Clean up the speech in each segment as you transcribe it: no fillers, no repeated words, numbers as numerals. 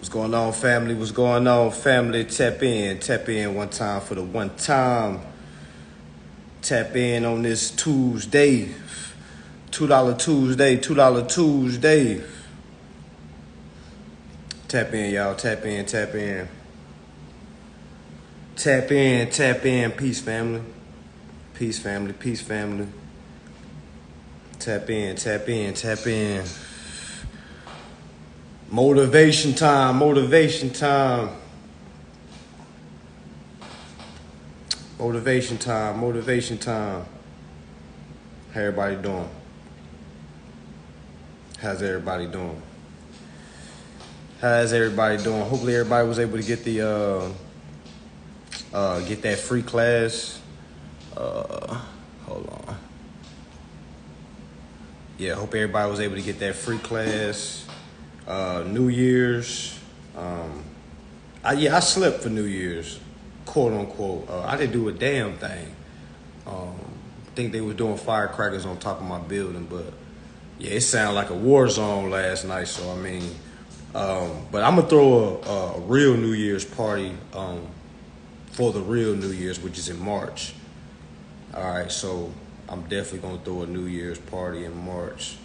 What's going on, family? What's going on, family? Tap in one time for the one time. Tap in on this Tuesday, $2 Tuesday. Tap in, y'all. Tap in. Peace, family. Peace, family. Tap in. Motivation time. How everybody doing? How's everybody doing? Hopefully everybody was able to get the get that free class. Hold on. Yeah, hope everybody was able to get that free class. New Year's. I slept for New Year's, quote unquote. I didn't do a damn thing. I think they was doing firecrackers on top of my building, but yeah, it sounded like a war zone last night. So I mean, but I'm gonna throw a real New Year's party for the real New Year's, which is in March. All right, so I'm definitely gonna throw a New Year's party in March.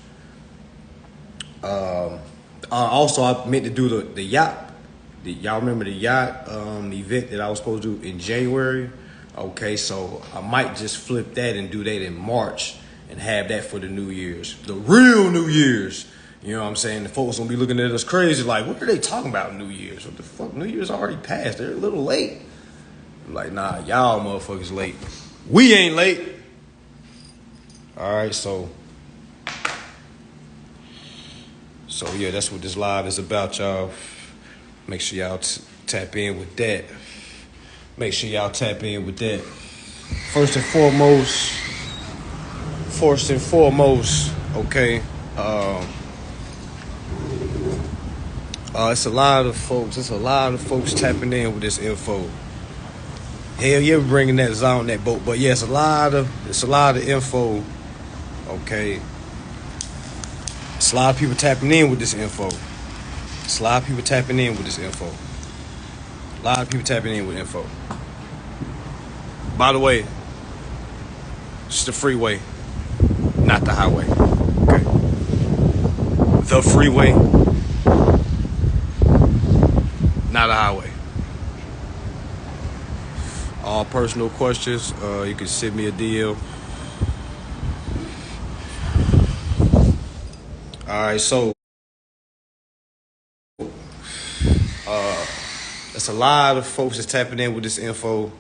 Also, I meant to do the yacht. Y'all remember the yacht event that I was supposed to do in January? Okay, so I might just flip that and do that in March and have that for the New Year's. The real New Year's. You know what I'm saying? The folks gonna be looking at us crazy like, what are they talking about New Year's? What the fuck? New Year's already passed. They're a little late. I'm like, nah, y'all motherfuckers late. We ain't late. All right, so yeah, that's what this live is about, y'all. Make sure y'all tap in with that. First and foremost, okay. It's a lot of folks tapping in with this info. Hell yeah, we're bringing that on that boat, but yeah, it's a lot of info. Okay. It's a lot of people tapping in with this info. By the way, it's the freeway, not the highway. Okay. The freeway, not a highway. All personal questions, you can send me a DM. All right, so there's a lot of folks that's tapping in with this info.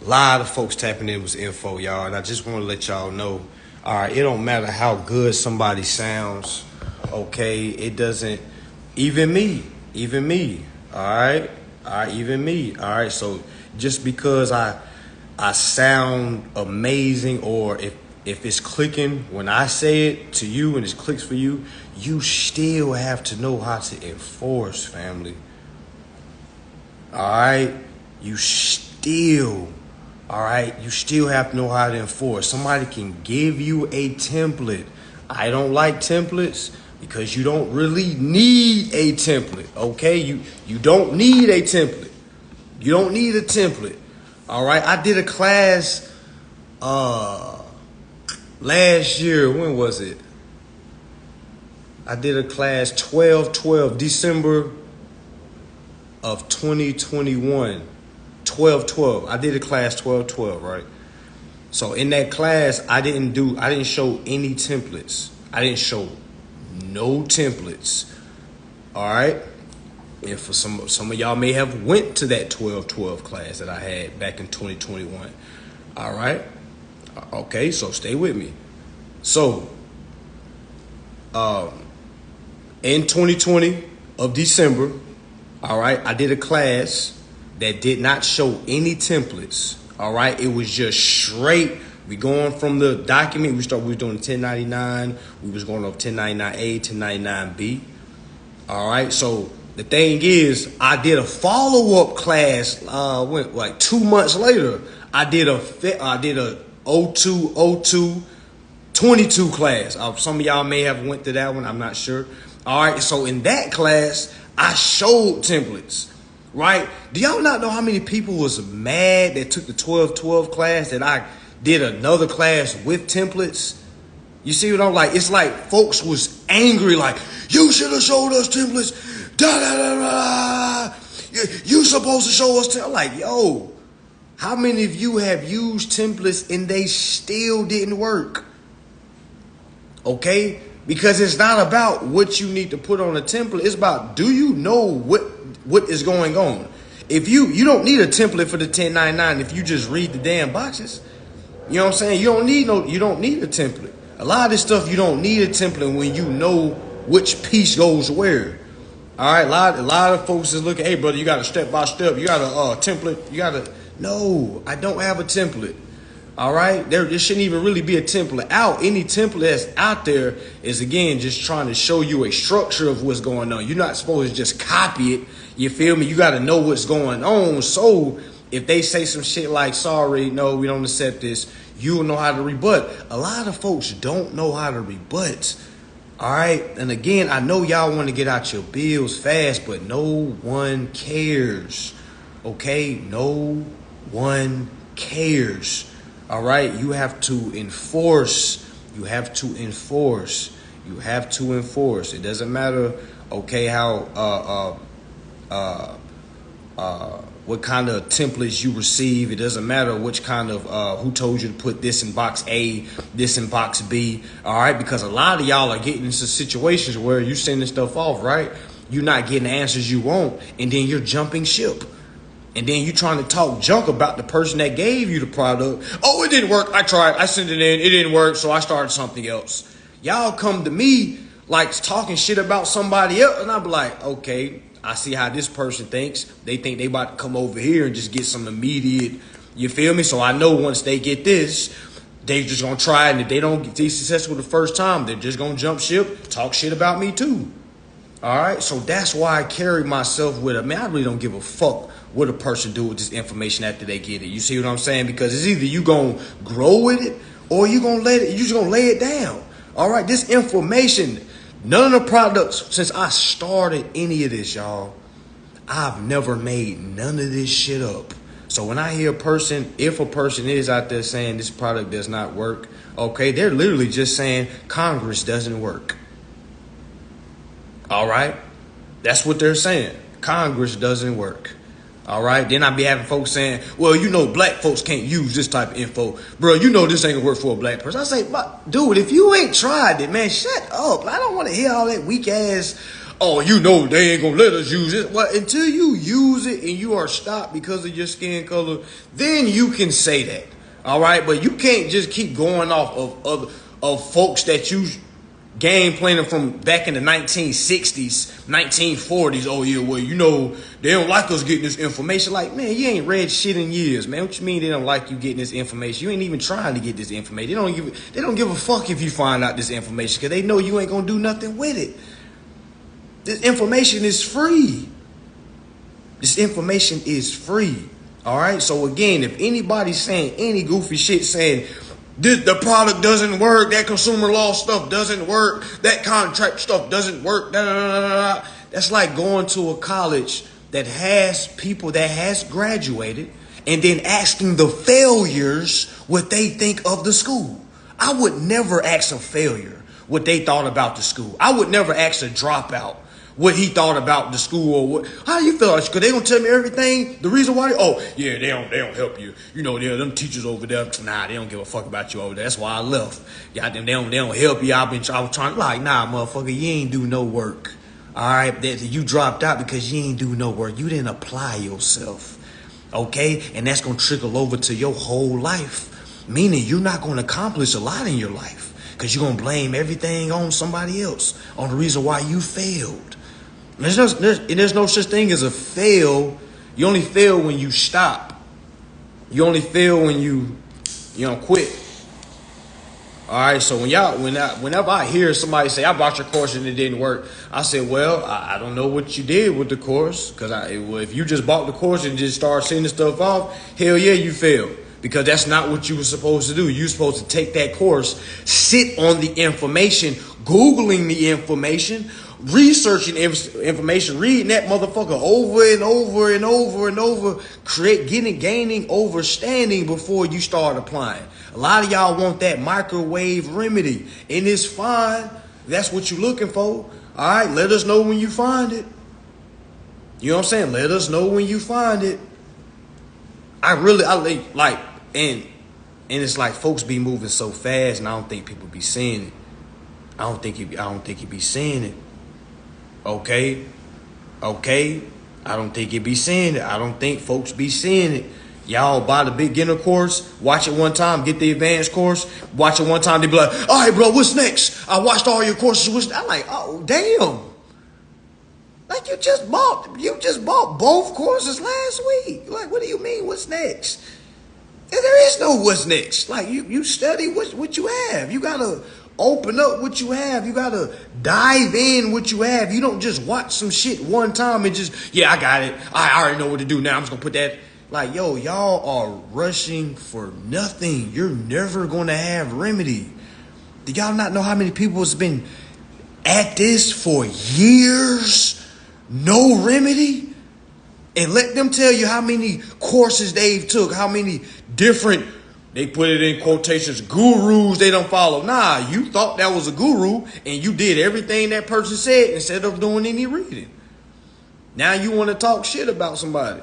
Y'all, and I just want to let y'all know. All right, it don't matter how good somebody sounds. Okay, it doesn't. Even me. All right, even me. All right, so just because I sound amazing, or if it's clicking when I say it to you and it clicks for you, you still have to know how to enforce, family. All right? You still have to know how to enforce. Somebody can give you a template. I don't like templates because you don't really need a template, okay? You don't need a template. You don't need a template. All right? I did a class last year. When was it? I did a class 12/12, December of 2021. 12/12. I did a class 12/12, right? So in that class, I didn't show any templates. I didn't show no templates. All right? And for some of y'all may have went to that 12/12 class that I had back in 2021. All right? Okay, so stay with me. So, in 2020 of December, all right, I did a class that did not show any templates. All right, it was just straight. We going from the document. We was doing 1099. We was going up 1099A, 1099B. All right, so the thing is, I did a follow-up class. Like 2 months later, I did a 02/02/22 class. Some of y'all may have went to that one. I'm not sure. All right, so in that class, I showed templates, right? Do y'all not know how many people was mad that took the 12-12 class that I did another class with templates? You see what I'm like? It's like folks was angry, like, you should have showed us templates. Da, da, da, da. You supposed to show us templates. I'm like, yo, how many of you have used templates and they still didn't work? Okay? Because it's not about what you need to put on a template. It's about, do you know what is going on? If you don't need a template for the 1099 if you just read the damn boxes. You know what I'm saying? You don't need a template. A lot of this stuff you don't need a template when you know which piece goes where. All right, a lot of folks is looking, hey brother, you got a step by step, you got a template, no, I don't have a template. All right, there shouldn't even really be a template out. Any template that's out there is, again, just trying to show you a structure of what's going on. You're not supposed to just copy it. You feel me? You got to know what's going on. So if they say some shit like, sorry, no, we don't accept this, you'll know how to rebut. A lot of folks don't know how to rebut. All right. And again, I know y'all want to get out your bills fast, but no one cares. Okay. No one cares. All right. You have to enforce. You have to enforce. You have to enforce. It doesn't matter. Okay. How, what kind of templates you receive. It doesn't matter which kind of, who told you to put this in box A, this in box B. All right. Because a lot of y'all are getting into situations where you're sending stuff off, right? You're not getting the answers you want. And then you're jumping ship. And then you're trying to talk junk about the person that gave you the product. Oh, it didn't work. I tried. I sent it in. It didn't work. So I started something else. Y'all come to me like talking shit about somebody else. And I'm like, okay, I see how this person thinks. They think they about to come over here and just get some immediate, you feel me? So I know once they get this, they just gonna try it. And if they don't get successful the first time, they're just gonna jump ship, talk shit about me too. All right. So that's why I carry myself with it. Man, I really don't give a fuck what a person do with this information after they get it. You see what I'm saying? Because it's either you gonna grow with it or you just gonna lay it down. All right. This information, none of the products, since I started any of this, y'all, I've never made none of this shit up. So when I hear if a person is out there saying this product does not work, okay, they're literally just saying Congress doesn't work. All right. That's what they're saying. Congress doesn't work. All right. Then I be having folks saying, well, you know, black folks can't use this type of info. Bro, you know this ain't gonna work for a black person. I say, dude, if you ain't tried it, man, shut up. I don't want to hear all that weak ass, oh, you know, they ain't gonna let us use it. Well, until you use it and you are stopped because of your skin color, then you can say that. All right. But you can't just keep going off of folks that you game planning from back in the 1960s, 1940s. Oh yeah, well, you know, they don't like us getting this information. Like, man, you ain't read shit in years, man. What you mean they don't like you getting this information? You ain't even trying to get this information. They don't give a fuck if you find out this information because they know you ain't gonna do nothing with it. This information is free. This information is free. All right. So again, if anybody's saying any goofy shit saying the product doesn't work, that consumer law stuff doesn't work, that contract stuff doesn't work, that's like going to a college that has people that has graduated and then asking the failures what they think of the school. I would never ask a failure what they thought about the school. I would never ask a dropout what he thought about the school or what. How do you feel? Because they gonna tell me everything. The reason why, they don't help you. You know, them teachers over there, nah, they don't give a fuck about you over there. That's why I left. Yeah, they don't help you. I was trying, like, nah, motherfucker, you ain't do no work. All right, you dropped out because you ain't do no work. You didn't apply yourself. Okay, and that's gonna trickle over to your whole life. Meaning you're not gonna accomplish a lot in your life because you're gonna blame everything on somebody else on the reason why you failed. There's no such thing as a fail. You only fail when you stop. You only fail when you quit. All right. So whenever I hear somebody say I bought your course and it didn't work, I say, well, I don't know what you did with the course because if you just bought the course and just started sending stuff off, hell yeah, you failed. Because that's not what you were supposed to do. You're supposed to take that course, sit on the information, Googling the information, researching information, reading that motherfucker over and over and over and over, gaining understanding before you start applying. A lot of y'all want that microwave remedy, and it's fine. That's what you're looking for. All right, let us know when you find it. You know what I'm saying? Let us know when you find it. And it's like folks be moving so fast, and I don't think people be seeing it. I don't think he be seeing it. Okay. I don't think he be seeing it. I don't think folks be seeing it. Y'all buy the beginner course, watch it one time, get the advanced course, watch it one time, they be like, all right, bro, what's next? I watched all your courses. I'm like, oh, damn. Like you just bought both courses last week. Like, what do you mean, what's next? There is no what's next. Like you study what you have. You gotta open up what you have. You gotta dive in what you have. You don't just watch some shit one time and just, yeah, I got it. I already know what to do now. I'm just gonna put that. Like, yo, y'all are rushing for nothing. You're never gonna have remedy. Do y'all not know how many people has been at this for years? No remedy? And let them tell you how many courses they've took, how many different, they put it in quotations, gurus they don't follow. Nah, you thought that was a guru and you did everything that person said instead of doing any reading. Now you want to talk shit about somebody.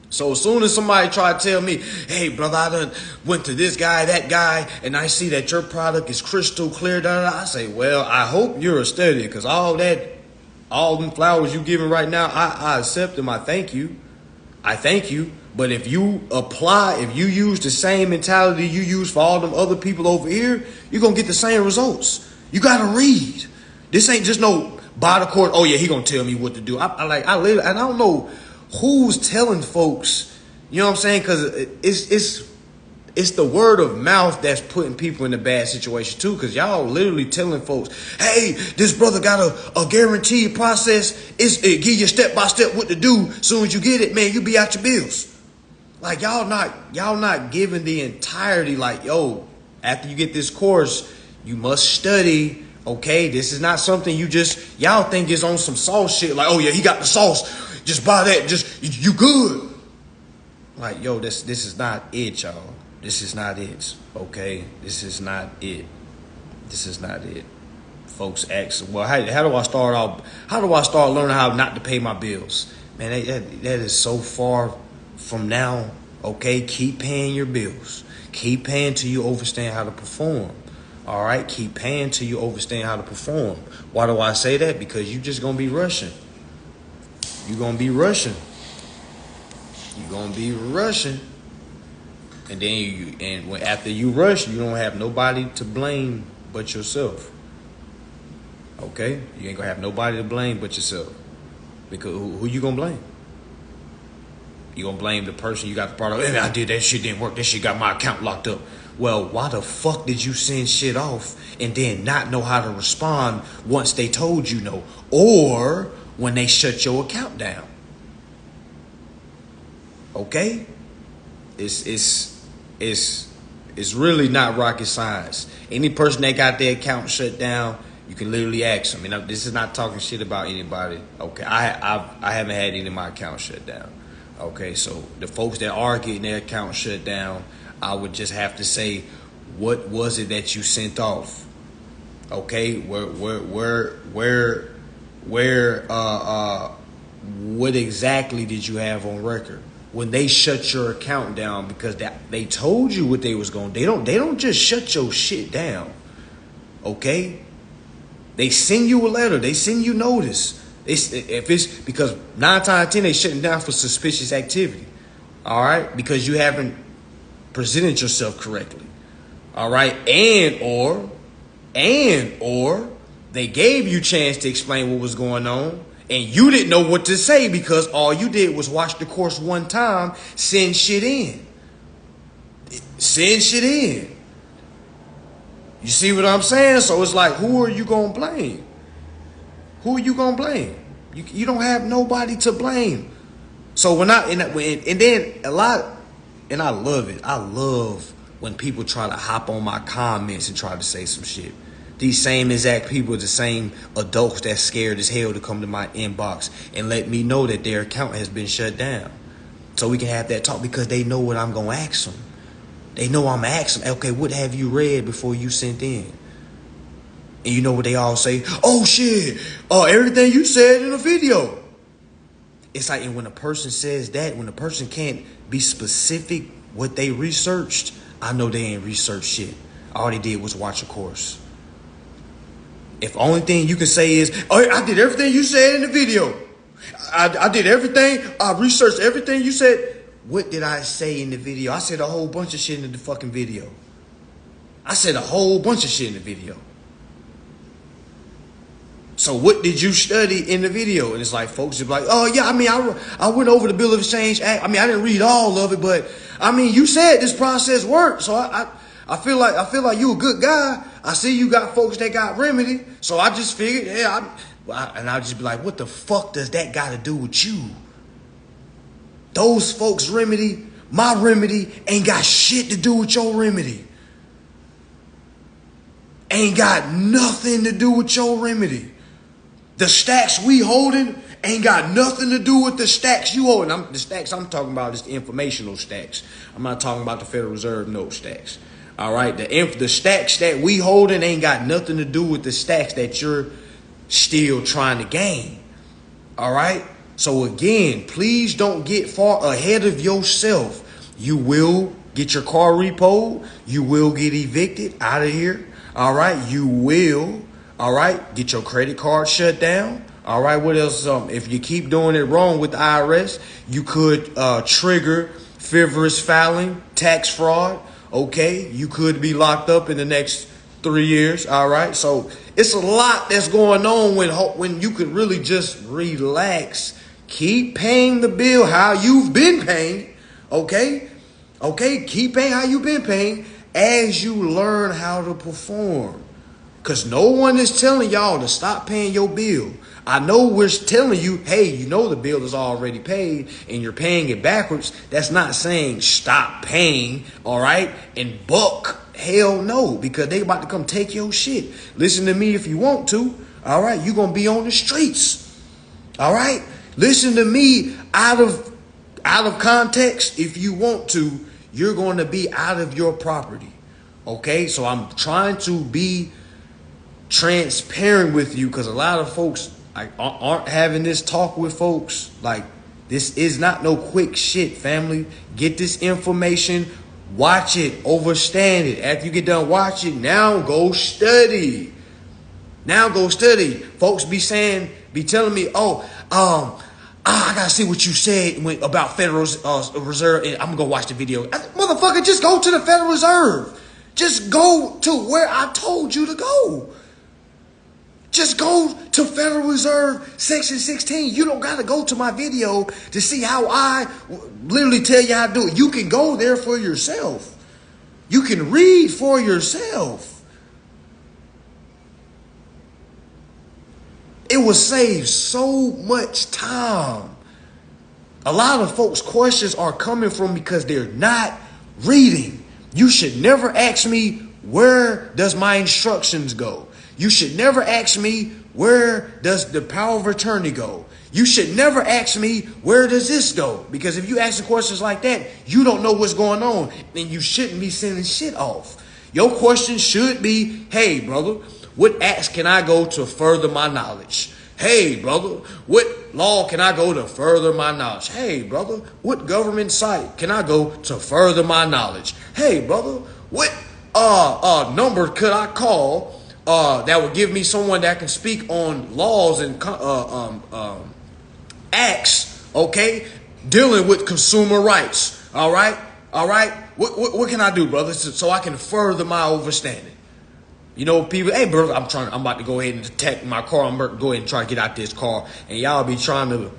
So as soon as somebody try to tell me, hey, brother, I done went to this guy, that guy, and I see that your product is crystal clear, I say, well, I hope you're a study, because all them flowers you giving right now, I accept them. I thank you. But if you use the same mentality you use for all them other people over here, you're going to get the same results. You got to read. This ain't just no by the court. Oh yeah, he going to tell me what to do. I don't know who's telling folks, you know what I'm saying? Because it's the word of mouth that's putting people in a bad situation too. Because y'all literally telling folks, hey, this brother got a guaranteed process. It give you step by step what to do. Soon as you get it, man, you be out your bills. Like y'all not giving the entirety. Like, yo, after you get this course, you must study. Okay, this is not something y'all think is on some sauce shit. Like, oh yeah, he got the sauce. Just buy that. You good. Like, yo, this is not it, y'all. This is not it. Okay? This is not it. Folks ask, well, how do I start out? How do I start learning how not to pay my bills? Man, that is so far from now. Okay? Keep paying your bills. Keep paying till you understand how to perform. All right? Keep paying till you understand how to perform. Why do I say that? Because you just going to be rushing. You're going to be rushing. And then after you rush, you don't have nobody to blame but yourself. Okay? You ain't going to have nobody to blame but yourself. Because who you going to blame? You going to blame the person you got the product. Hey, I did that shit, didn't work. That shit got my account locked up. Well, why the fuck did you send shit off and then not know how to respond once they told you no? Or when they shut your account down. Okay? It's really not rocket science. Any person that got their account shut down, you can literally ask them. And this is not talking shit about anybody. Okay, I haven't had any of my accounts shut down. Okay, so the folks that are getting their account shut down, I would just have to say, what was it that you sent off? Okay, what exactly did you have on record when they shut your account down? Because they told you what they was going to do. They don't just shut your shit down. Okay? They send you a letter. They send you notice. If it's because 9 times out of 10 they shutting down for suspicious activity. All right? Because you haven't presented yourself correctly. All right? And or they gave you a chance to explain what was going on, and you didn't know what to say because all you did was watch the course one time, send shit in. You see what I'm saying? So it's like, who are you going to blame? You don't have nobody to blame. So and then a lot, and I love it. I love when people try to hop on my comments and try to say some shit. These same exact people are the same adults that's scared as hell to come to my inbox and let me know that their account has been shut down. So we can have that talk because they know what I'm going to ask them. They know I'm going to ask them, okay, what have you read before you sent in? And you know what they all say? Oh, shit, everything you said in the video. It's like, and when a person says that, when a person can't be specific what they researched, I know they ain't researched shit. All they did was watch a course. If the only thing you can say is, oh, I did everything you said in the video. I did everything. I researched everything you said. What did I say in the video? I said a whole bunch of shit in the fucking video. I said a whole bunch of shit in the video. So what did you study in the video? And it's like folks are like, oh yeah, I mean, I went over the Bill of Exchange Act. I mean, I didn't read all of it, but I mean, you said this process worked. So I feel like you a good guy. I see you got folks that got remedy. So I just figured, yeah, and I'll just be like, what the fuck does that got to do with you? Those folks' remedy, my remedy, ain't got shit to do with your remedy. Ain't got nothing to do with your remedy. The stacks we holding ain't got nothing to do with the stacks you holding. The stacks I'm talking about is the informational stacks. I'm not talking about the Federal Reserve note stacks. All right, the stacks that we holding ain't got nothing to do with the stacks that you're still trying to gain. All right. So again, please don't get far ahead of yourself. You will get your car repoed. You will get evicted out of here. All right. You will. All right. Get your credit card shut down. All right. What else? If you keep doing it wrong with the IRS, you could trigger frivolous filing, tax fraud. Okay. You could be locked up in the next 3 years. All right. So it's a lot that's going on when you could really just relax. Keep paying the bill how you've been paying. Okay. Okay. Keep paying how you've been paying as you learn how to perform. Because no one is telling y'all to stop paying your bill. I know we're telling you, hey, you know the bill is already paid and you're paying it backwards. That's not saying stop paying, all right, and buck. Hell no, because they about to come take your shit. Listen to me if you want to, all right? You're going to be on the streets, all right? Listen to me out of context. If you want to, you're going to be out of your property, okay? So I'm trying to be transparent with you because a lot of folks aren't having this talk with folks. Like, this is not no quick shit, family. Get this information, watch it, understand it. After you get done watching, now go study. Now go study. Folks be telling me, I gotta see what you said about Federal Reserve, and I'm gonna go watch the video. Motherfucker, just go to the Federal Reserve. Just go to where I told you to go. Just go to Federal Reserve Section 16. You don't got to go to my video to see how I literally tell you how to do it. You can go there for yourself. You can read for yourself. It will save so much time. A lot of folks' questions are coming from because they're not reading. You should never ask me, where does my instructions go? You should never ask me, where does the power of attorney go? You should never ask me, where does this go? Because if you ask questions like that, you don't know what's going on. Then you shouldn't be sending shit off. Your question should be, hey, brother, what acts can I go to further my knowledge? Hey, brother, what law can I go to further my knowledge? Hey, brother, what government site can I go to further my knowledge? Hey, brother, what number could I call that would give me someone that can speak on laws and acts, okay, dealing with consumer rights. All right. What can I do, brother, so I can further my understanding? You know, people, hey, brother, I'm about to go ahead and attack my car. I'm about to go ahead and try to get out this car, and y'all be trying to,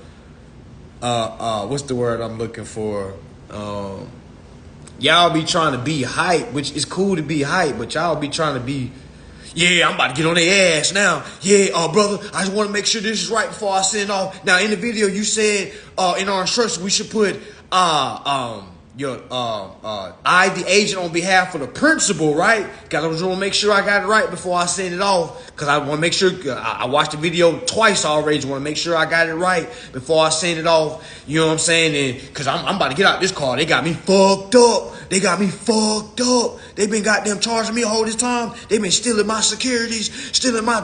what's the word I'm looking for? Y'all be trying to be hype, which is cool to be hype, but y'all be trying to be, yeah, I'm about to get on their ass now. Yeah, brother, I just want to make sure this is right before I send off. Now, in the video, you said in our instructions we should put I, the agent on behalf of the principal, right? Cause I was want to make sure I got it right before I send it off. Cause I want to make sure I watched the video twice already. Just want to make sure I got it right before I send it off. You know what I'm saying? And cause I'm about to get out this car. They got me fucked up. They been goddamn charging me all this time. They been stealing my securities, stealing my .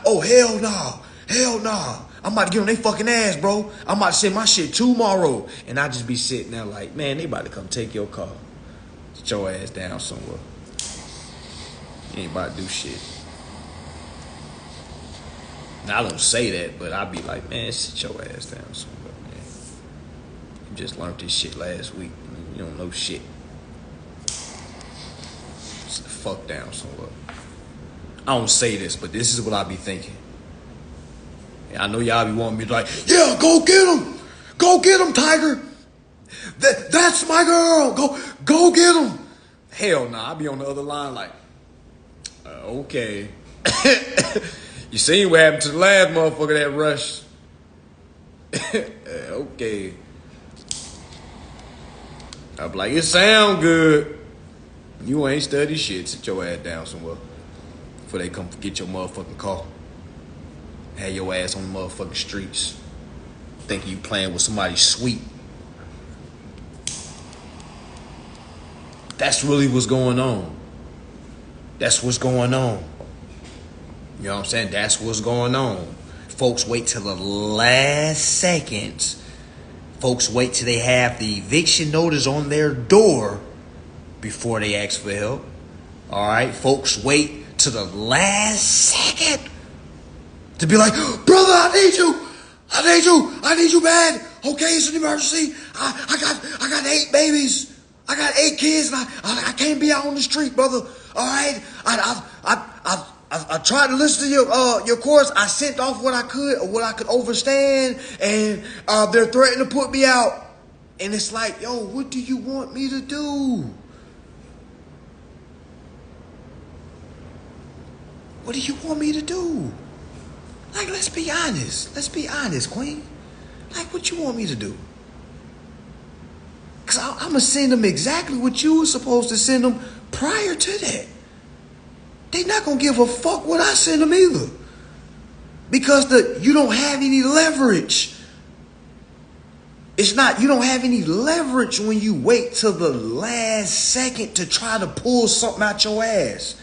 Oh, hell nah. Hell nah. I'm about to get on their fucking ass, bro. I'm about to send my shit tomorrow. And I just be sitting there like, man, they about to come take your car. Sit your ass down somewhere. You ain't about to do shit. Now, I don't say that, but I be like, man, sit your ass down somewhere, man. You just learned this shit last week. You don't know shit. Sit the fuck down somewhere. I don't say this, but this is what I be thinking. I know y'all be wanting me to like, yeah, go get him. Go get him, Tiger. That's my girl. Go get him. Hell nah, I be on the other line like, okay. You seen what happened to the last motherfucker that rushed. Okay. I be like, it sound good. You ain't study shit. Sit your ass down somewhere before they come get your motherfucking car. Had your ass on the motherfucking streets. Thinking you playing with somebody sweet. That's really what's going on. That's what's going on. You know what I'm saying? That's what's going on. Folks wait till the last seconds. Folks wait till they have the eviction notice on their door before they ask for help. All right? Folks wait till the last second to be like, brother, I need you bad. Okay, it's an emergency. I got 8 babies. I got 8 kids, and I can't be out on the street, brother. All right, I tried to listen to your course. I sent off what I could overstand, and they're threatening to put me out. And it's like, yo, what do you want me to do? What do you want me to do? Like, let's be honest. Let's be honest, Queen. Like, what you want me to do? Because I'm going to send them exactly what you were supposed to send them prior to that. They not going to give a fuck what I send them either. Because you don't have any leverage. You don't have any leverage when you wait till the last second to try to pull something out your ass.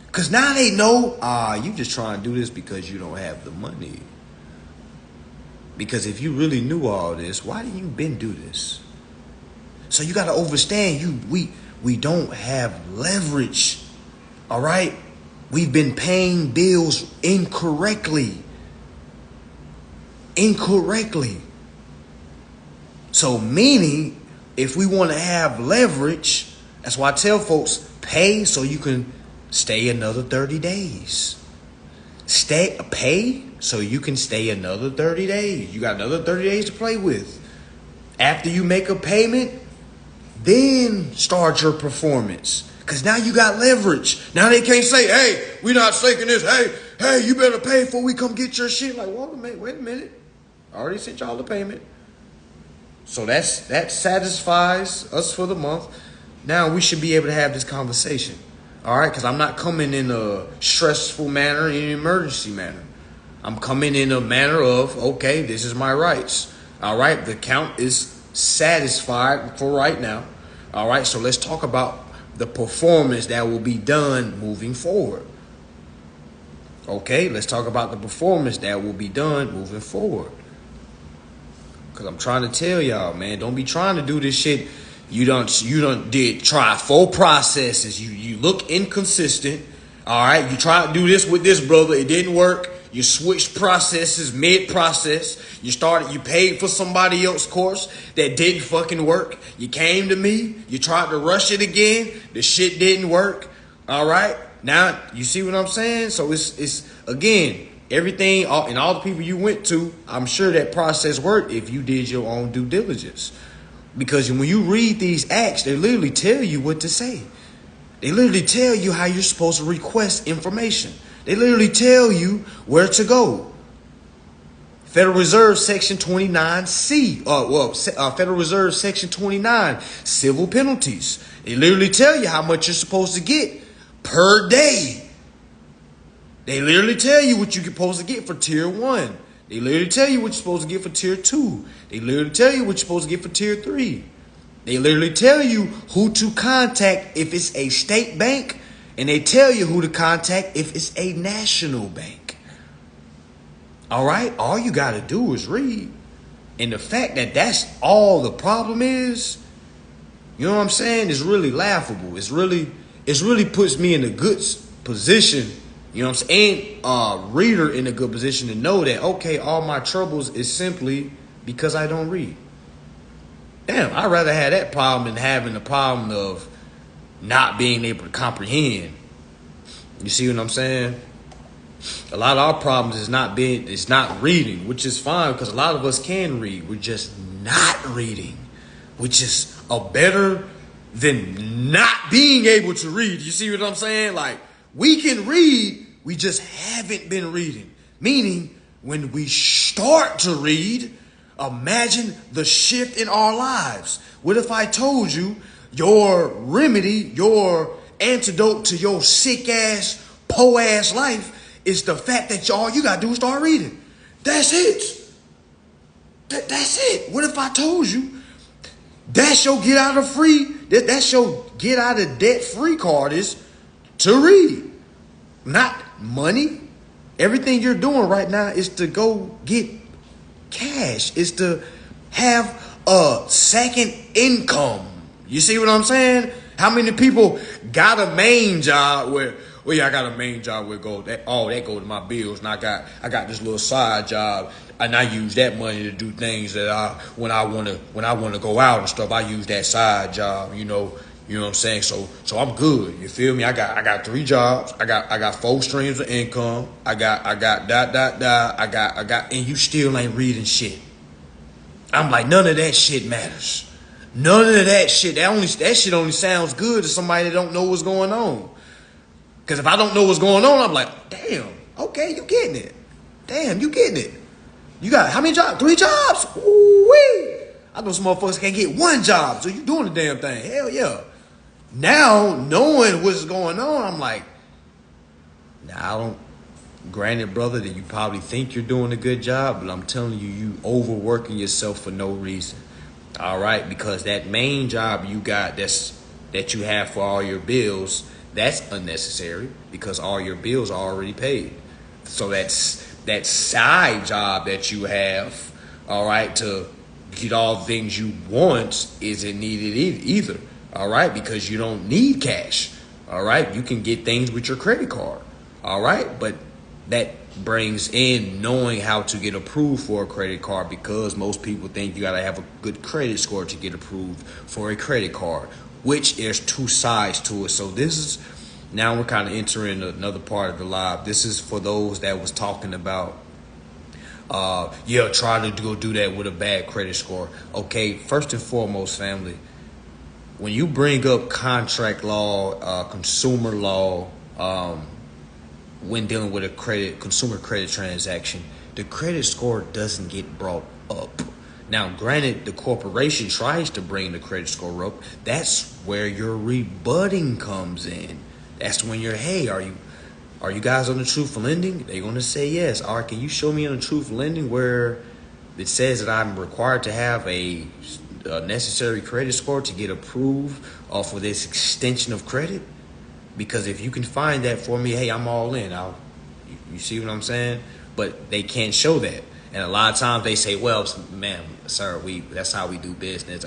Because now they know, you just trying to do this because you don't have the money. Because if you really knew all this, why didn't you been do this? So you got to understand, we don't have leverage. All right? We've been paying bills incorrectly. So meaning, if we want to have leverage, that's why I tell folks, pay so you can stay another 30 days. Pay so you can stay another 30 days. You got another 30 days to play with. After you make a payment, then start your performance. Because now you got leverage. Now they can't say, hey, we're not taking this. Hey, you better pay before we come get your shit. Like, wait a minute. I already sent y'all the payment. So that satisfies us for the month. Now we should be able to have this conversation. All right, because I'm not coming in a stressful manner, in an emergency manner. I'm coming in a manner of, okay, this is my rights. All right, the account is satisfied for right now. All right, so let's talk about the performance that will be done moving forward. Okay, let's talk about the performance that will be done moving forward. Because I'm trying to tell y'all, man, don't be trying to do this shit. You did try 4 processes. You look inconsistent. All right. You tried to do this with this brother. It didn't work. You switched processes mid-process. You paid for somebody else's course that didn't fucking work. You came to me. You tried to rush it again. The shit didn't work. All right. Now, you see what I'm saying? So it's again, everything and all the people you went to, I'm sure that process worked if you did your own due diligence. Because when you read these acts, they literally tell you what to say. They literally tell you how you're supposed to request information. They literally tell you where to go. Federal Reserve Section 29C. Federal Reserve Section 29, civil penalties. They literally tell you how much you're supposed to get per day. They literally tell you what you're supposed to get for tier 1. They literally tell you what you're supposed to get for tier 2. They literally tell you what you're supposed to get for tier 3. They literally tell you who to contact if it's a state bank, and they tell you who to contact if it's a national bank. All right? All you got to do is read. And the fact that that's all the problem is, you know what I'm saying, is really laughable. It's really puts me in a good position, you know what I'm saying, and reader in a good position to know that, okay, all my troubles is simply because I don't read. Damn, I'd rather have that problem than having the problem of not being able to comprehend. You see what I'm saying? A lot of our problems is not reading, which is fine because a lot of us can read. We're just not reading, which is a better than not being able to read. You see what I'm saying? Like, we can read, we just haven't been reading. Meaning, when we start to read, imagine the shift in our lives. What if I told you your remedy, your antidote to your sick ass, po ass life is the fact that all you gotta do is start reading? That's it. That's it. What if I told you that's your get out of debt free card is to read, not money. Everything you're doing right now is to go get cash, is to have a second income. You see what I'm saying? How many people got a main job where, well, yeah, I got a main job where that go to my bills, and I got this little side job, and I use that money to do things that when I wanna go out and stuff, I use that side job, you know what I'm saying? So I'm good. You feel me? I got 3 jobs. I got 4 streams of income. I got and you still ain't reading shit. I'm like, none of that shit matters. None of that shit. That shit only sounds good to somebody that don't know what's going on. Because if I don't know what's going on, I'm like, damn, okay, you getting it. Damn, you getting it. You got how many jobs? 3 jobs? Ooh-wee. I know some motherfuckers can't get 1 job, so you doing the damn thing. Hell yeah. Now, knowing what's going on, I'm like, granted, brother, that you probably think you're doing a good job, but I'm telling you, you overworking yourself for no reason. All right? Because that main job you got that you have for all your bills, that's unnecessary because all your bills are already paid. So that side job that you have, all right, to get all the things you want isn't needed either. All right, because you don't need cash. All right, you can get things with your credit card. All right, but that brings in knowing how to get approved for a credit card, because most people think you got to have a good credit score to get approved for a credit card, which there's 2 sides to it. So now we're kind of entering another part of the live. This is for those that was talking about, try to go do that with a bad credit score. Okay, first and foremost, family, when you bring up contract law, consumer law, when dealing with a consumer credit transaction, the credit score doesn't get brought up. Now, granted, the corporation tries to bring the credit score up. That's where your rebutting comes in. That's when hey, are you guys on the truth lending? They're going to say yes. All right, can you show me on the truth lending where it says that I'm required to have a necessary credit score to get approved for this extension of credit? Because if you can find that for me, hey, I'm all in. You see what I'm saying? But they can't show that. And a lot of times they say, well, man, sir, that's how we do business.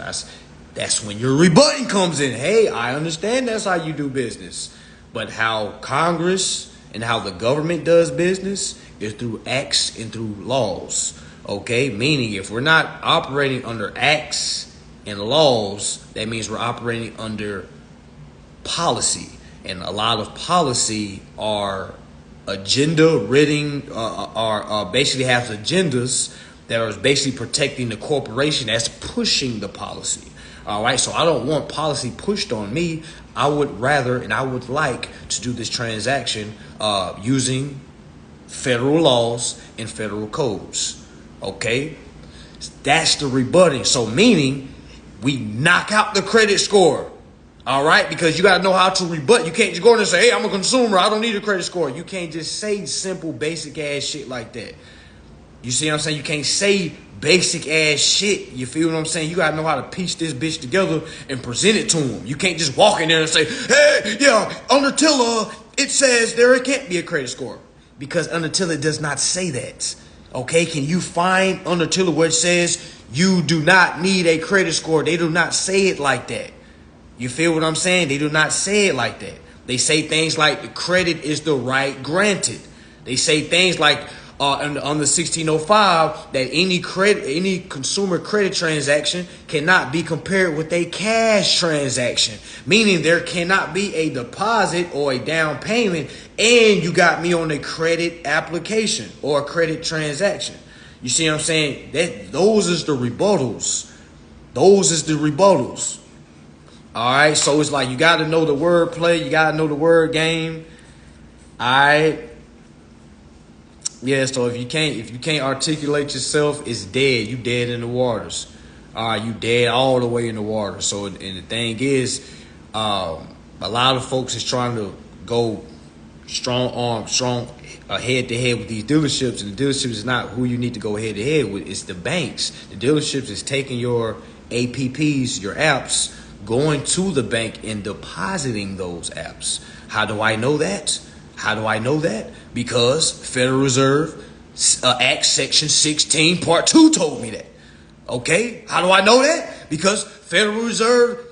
That's when your rebutting comes in. Hey, I understand that's how you do business. But how Congress and how the government does business is through acts and through laws. Okay? Meaning if we're not operating under acts and laws, that means we're operating under policy. And a lot of policy are agenda ridden, basically has agendas that are basically protecting the corporation that's pushing the policy. All right, so I don't want policy pushed on me. I would rather, and I would like to do this transaction using federal laws and federal codes. Okay, that's the rebutting. So meaning we knock out the credit score. All right, because you got to know how to rebut. You can't just go in and say, hey, I'm a consumer, I don't need a credit score. You can't just say simple, basic ass shit like that. You see what I'm saying? You can't say basic ass shit. You feel what I'm saying? You got to know how to piece this bitch together and present it to them. You can't just walk in there and say, hey, yeah, under Tiller, it says there can't be a credit score. Because under Tiller does not say that. Okay, can you find under Tiller where it says you do not need a credit score? They do not say it like that. You feel what I'm saying? They do not say it like that. They say things like the credit is the right granted. They say things like on the 1605 that any consumer credit transaction cannot be compared with a cash transaction, meaning there cannot be a deposit or a down payment and you got me on a credit application or a credit transaction. You see what I'm saying? Those is the rebuttals. Those is the rebuttals. All right, so it's like you got to know the word play, you got to know the word game. All right. Yeah, so if you can't articulate yourself, it's dead. You dead in the waters. You dead all the way in the water. So and the thing is, a lot of folks is trying to go strong head to head with these dealerships, and the dealerships is not who you need to go head to head with. It's the banks. The dealerships is taking your APPs, your apps, going to the bank and depositing those apps. How do I know that? Because Federal Reserve Act Section 16 Part 2 told me that. Okay? How do I know that? Because Federal Reserve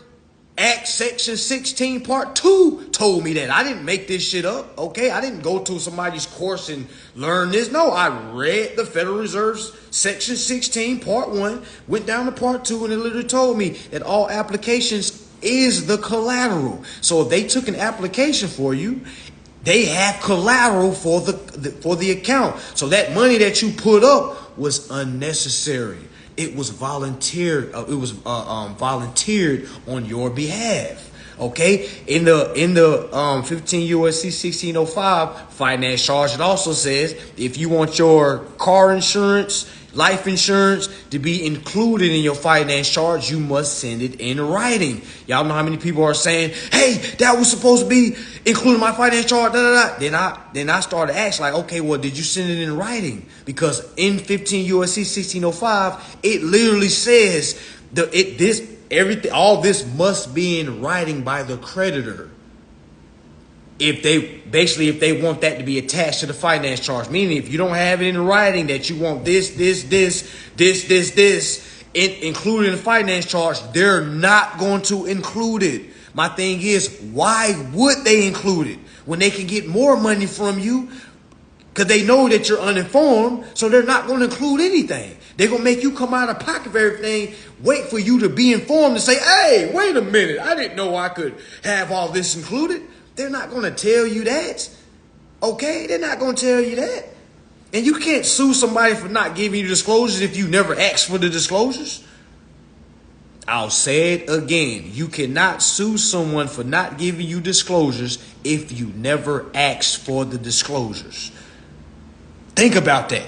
Act Section 16 Part 2 told me that. I didn't make this shit up. Okay? I didn't go to somebody's course and learn this. No, I read the Federal Reserve's Section 16 Part 1, went down to Part 2, and it literally told me that all applications is the collateral. So if they took an application for you, they have collateral for the account. So that money that you put up was unnecessary. It was volunteered. Volunteered on your behalf. Okay. In the 15 USC 1605 finance charge, it also says if you want your car insurance, life insurance to be included in your finance charge, you must send it in writing. Y'all know how many people are saying, hey, that was supposed to be included in my finance charge, Then I started asking, like, okay, well, did you send it in writing? Because in 15 USC 1605, it literally says all this must be in writing by the creditor. If they want that to be attached to the finance charge, meaning if you don't have it in writing that you want this included in the finance charge, they're not going to include it. My thing is, why would they include it when they can get more money from you? Because they know that you're uninformed, so they're not going to include anything. They're going to make you come out of pocket for everything, wait for you to be informed and say, hey, wait a minute, I didn't know I could have all this included. They're not going to tell you that. Okay? They're not going to tell you that. And you can't sue somebody for not giving you disclosures if you never asked for the disclosures. I'll say it again. You cannot sue someone for not giving you disclosures if you never asked for the disclosures. Think about that.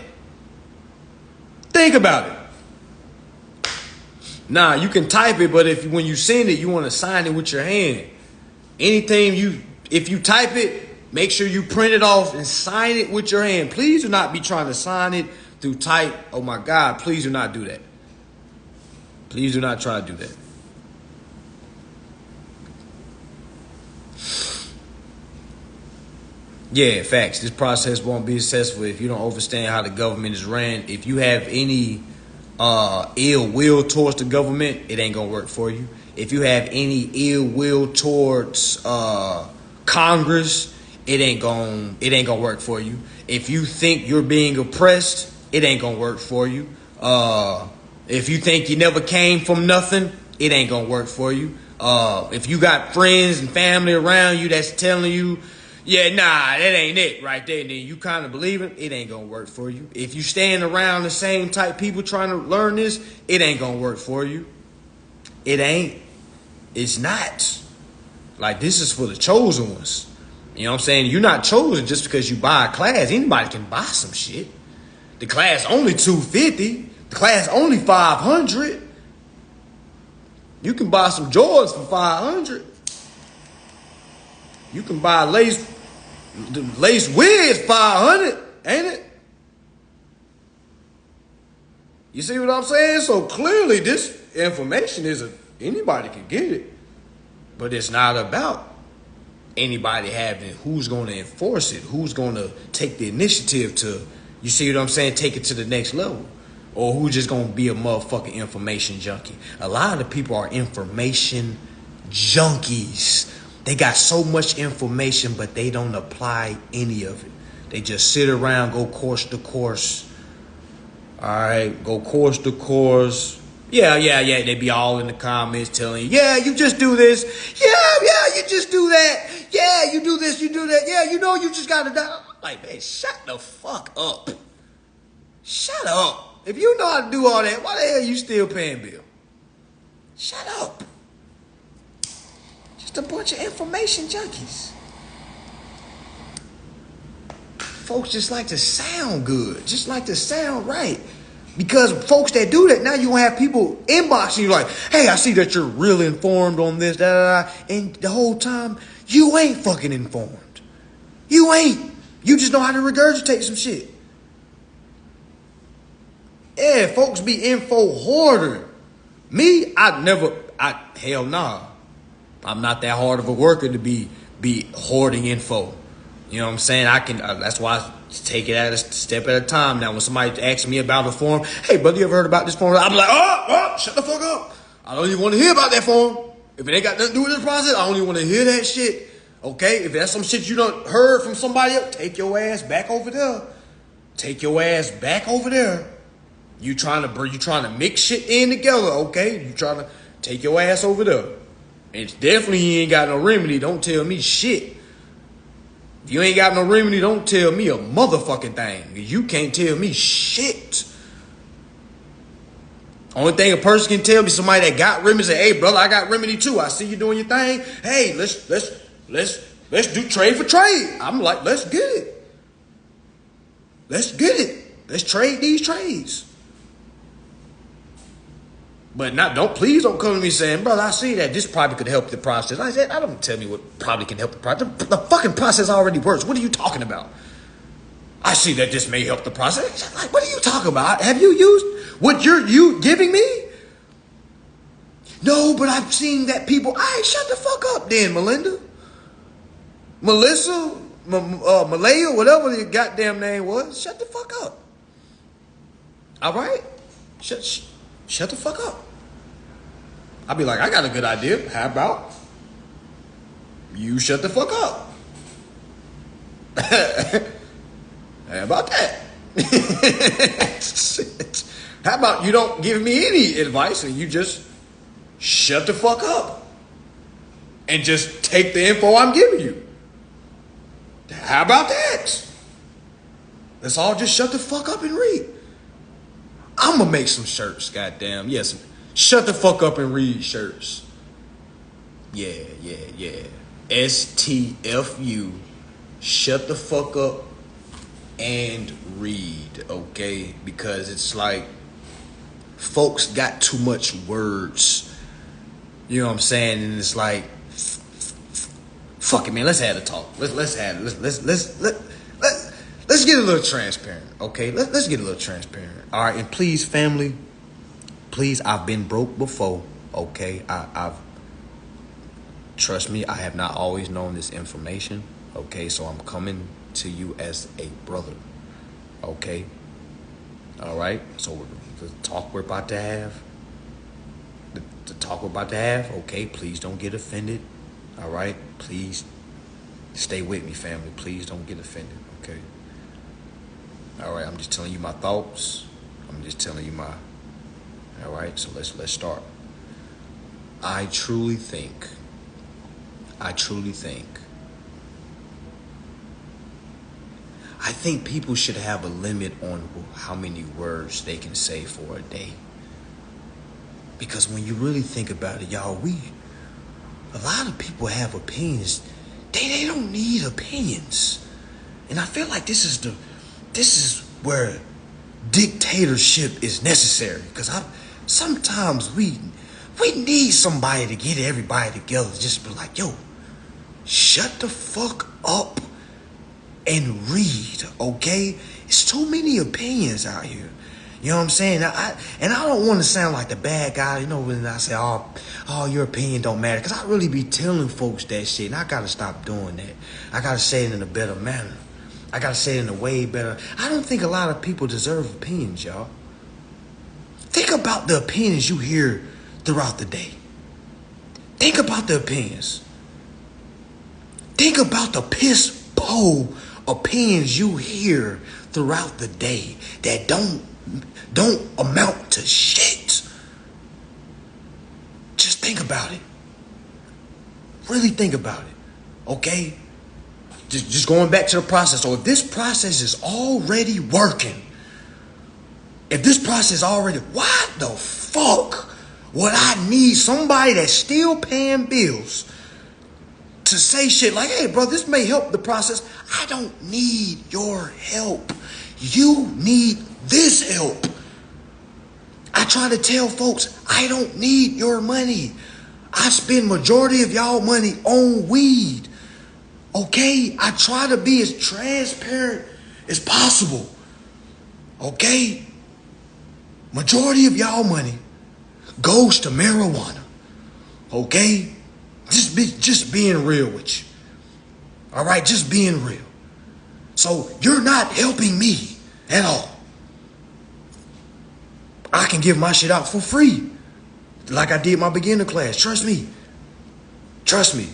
Think about it. Nah, you can type it, but when you send it, you want to sign it with your hand. If you type it, make sure you print it off and sign it with your hand. Please do not be trying to sign it through type. Oh my God, please do not do that. Please do not try to do that. Yeah, facts. This process won't be successful if you don't understand how the government is ran. If you have any ill will towards the government, it ain't gonna work for you. If you have any ill will towards Congress, it ain't gonna work for you. If you think you're being oppressed, it ain't gonna work for you. If you think you never came from nothing, it ain't gonna work for you. If you got friends and family around you that's telling you, yeah, nah, that ain't it right there, then you kind of believe it ain't gonna work for you. If you stand around the same type people trying to learn this, it ain't gonna work for you. It ain't. It's not. Like, this is for the chosen ones. You know what I'm saying? You're not chosen just because you buy a class. Anybody can buy some shit. The class only 250. The class only 500. You can buy some Jordans for 500. You can buy lace wigs 500, ain't it? You see what I'm saying? So clearly this information anybody can get it. But it's not about anybody having who's going to enforce it, who's going to take the initiative to, you see what I'm saying, take it to the next level. Or who's just going to be a motherfucking information junkie. A lot of the people are information junkies. They got so much information, but they don't apply any of it. They just sit around, go course to course. All right, go course to course. Yeah. They be all in the comments telling you, yeah, you just do this. Yeah, you just do that. Yeah, you do this, you do that. Yeah, you know you just got to die. I'm like, man, shut the fuck up. Shut up. If you know how to do all that, why the hell you still paying bill? Shut up. Just a bunch of information junkies. Folks just like to sound good, just like to sound right. Because folks that do that, now you gonna have people inboxing you like, hey, I see that you're real informed on this, and the whole time, you ain't fucking informed. You ain't. You just know how to regurgitate some shit. Yeah, folks be info hoarder. Me, hell nah. I'm not that hard of a worker to be hoarding info. You know what I'm saying? That's why I take it at a step at a time. Now, when somebody asks me about a forum, hey, brother, you ever heard about this forum? I'm like, shut the fuck up. I don't even want to hear about that forum. If it ain't got nothing to do with this process, I don't even want to hear that shit. Okay? If that's some shit you done heard from somebody else, take your ass back over there. Take your ass back over there. You trying to mix shit in together, okay? You trying to take your ass over there. And definitely you ain't got no remedy. Don't tell me shit. If you ain't got no remedy, don't tell me a motherfucking thing. You can't tell me shit. Only thing a person can tell me, somebody that got remedy, say, hey brother, I got remedy too. I see you doing your thing. Hey, let's do trade for trade. I'm like, let's get it. Let's get it. Let's trade these trades. But please don't come to me saying, brother, I see that this probably could help the process. I said, I don't tell me what probably can help the process. The fucking process already works. What are you talking about? I see that this may help the process. Like, what are you talking about? Have you used what you giving me? No, but I've seen that people. Shut the fuck up then, Melinda. Melissa, Malaya, whatever your goddamn name was. Shut the fuck up. All right? Shut the fuck up. I'll be like, I got a good idea. How about you shut the fuck up? How about that? How about you don't give me any advice and you just shut the fuck up and just take the info I'm giving you? How about that? Let's all just shut the fuck up and read. I'm gonna make some shirts, goddamn. Yes, shut the fuck up and read shirts. Yeah. STFU. Shut the fuck up and read, okay? Because it's like folks got too much words. You know what I'm saying? And it's like, fuck it, man. Let's have a talk. Let's get a little transparent, okay? Let's get a little transparent. All right, and please, family, please, I've been broke before, okay? I've trust me, I have not always known this information, okay? So I'm coming to you as a brother, okay? All right? So the talk we're about to have, okay? Please don't get offended, all right? Please stay with me, family. Please don't get offended, okay? All right, I'm just telling you my thoughts. I'm just telling you all right, so let's start. I truly think people should have a limit on how many words they can say for a day. Because when you really think about it, y'all, a lot of people have opinions. They don't need opinions. And I feel like this is where dictatorship is necessary. Because sometimes we need somebody to get everybody together. Just be like, yo, shut the fuck up and read, okay? It's too many opinions out here. You know what I'm saying? I don't want to sound like the bad guy, you know, when I say, oh, your opinion don't matter. Because I really be telling folks that shit, and I got to stop doing that. I got to say it in a better manner. I got to say it in a way better. I don't think a lot of people deserve opinions, y'all. Think about the opinions you hear throughout the day. Think about the opinions. Think about the piss poor opinions you hear throughout the day that don't amount to shit. Just think about it. Really think about it. Okay? Just going back to the process. So if this process is already working, why the fuck would I need somebody that's still paying bills to say shit like, hey, bro, this may help the process? I don't need your help. You need this help. I try to tell folks, I don't need your money. I spend majority of y'all money on weed. Okay? I try to be as transparent as possible. Okay? Majority of y'all money goes to marijuana. Okay? Just being real with you. All right? Just being real. So you're not helping me at all. I can give my shit out for free. Like I did my beginner class. Trust me. Trust me.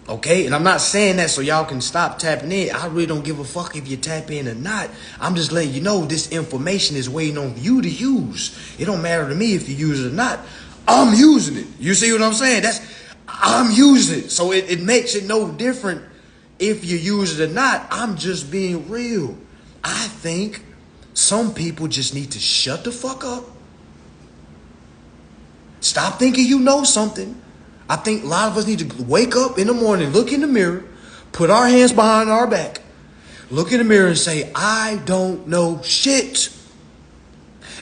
Okay? And I'm not saying that so y'all can stop tapping in. I really don't give a fuck if you tap in or not. I'm just letting you know this information is waiting on you to use. It don't matter to me if you use it or not. I'm using it. You see what I'm saying? I'm using it. So it makes it no different if you use it or not. I'm just being real. I think some people just need to shut the fuck up. Stop thinking you know something. I think a lot of us need to wake up in the morning, look in the mirror, put our hands behind our back, look in the mirror and say, I don't know shit.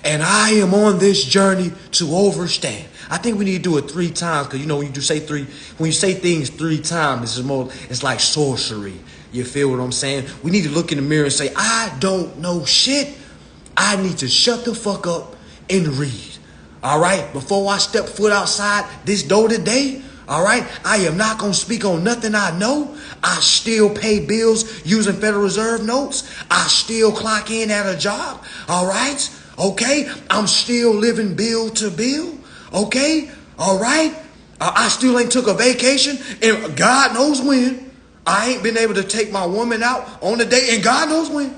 And I am on this journey to overstand. I think we need to do it 3 times because, you know, when you say things 3 times, it's like sorcery. You feel what I'm saying? We need to look in the mirror and say, I don't know shit. I need to shut the fuck up and read. All right? Before I step foot outside this door today, all right, I am not going to speak on nothing I know. I still pay bills using Federal Reserve notes. I still clock in at a job. All right? Okay? I'm still living bill to bill. Okay? All right? I still ain't took a vacation, and God knows when. I ain't been able to take my woman out on a date, and God knows when.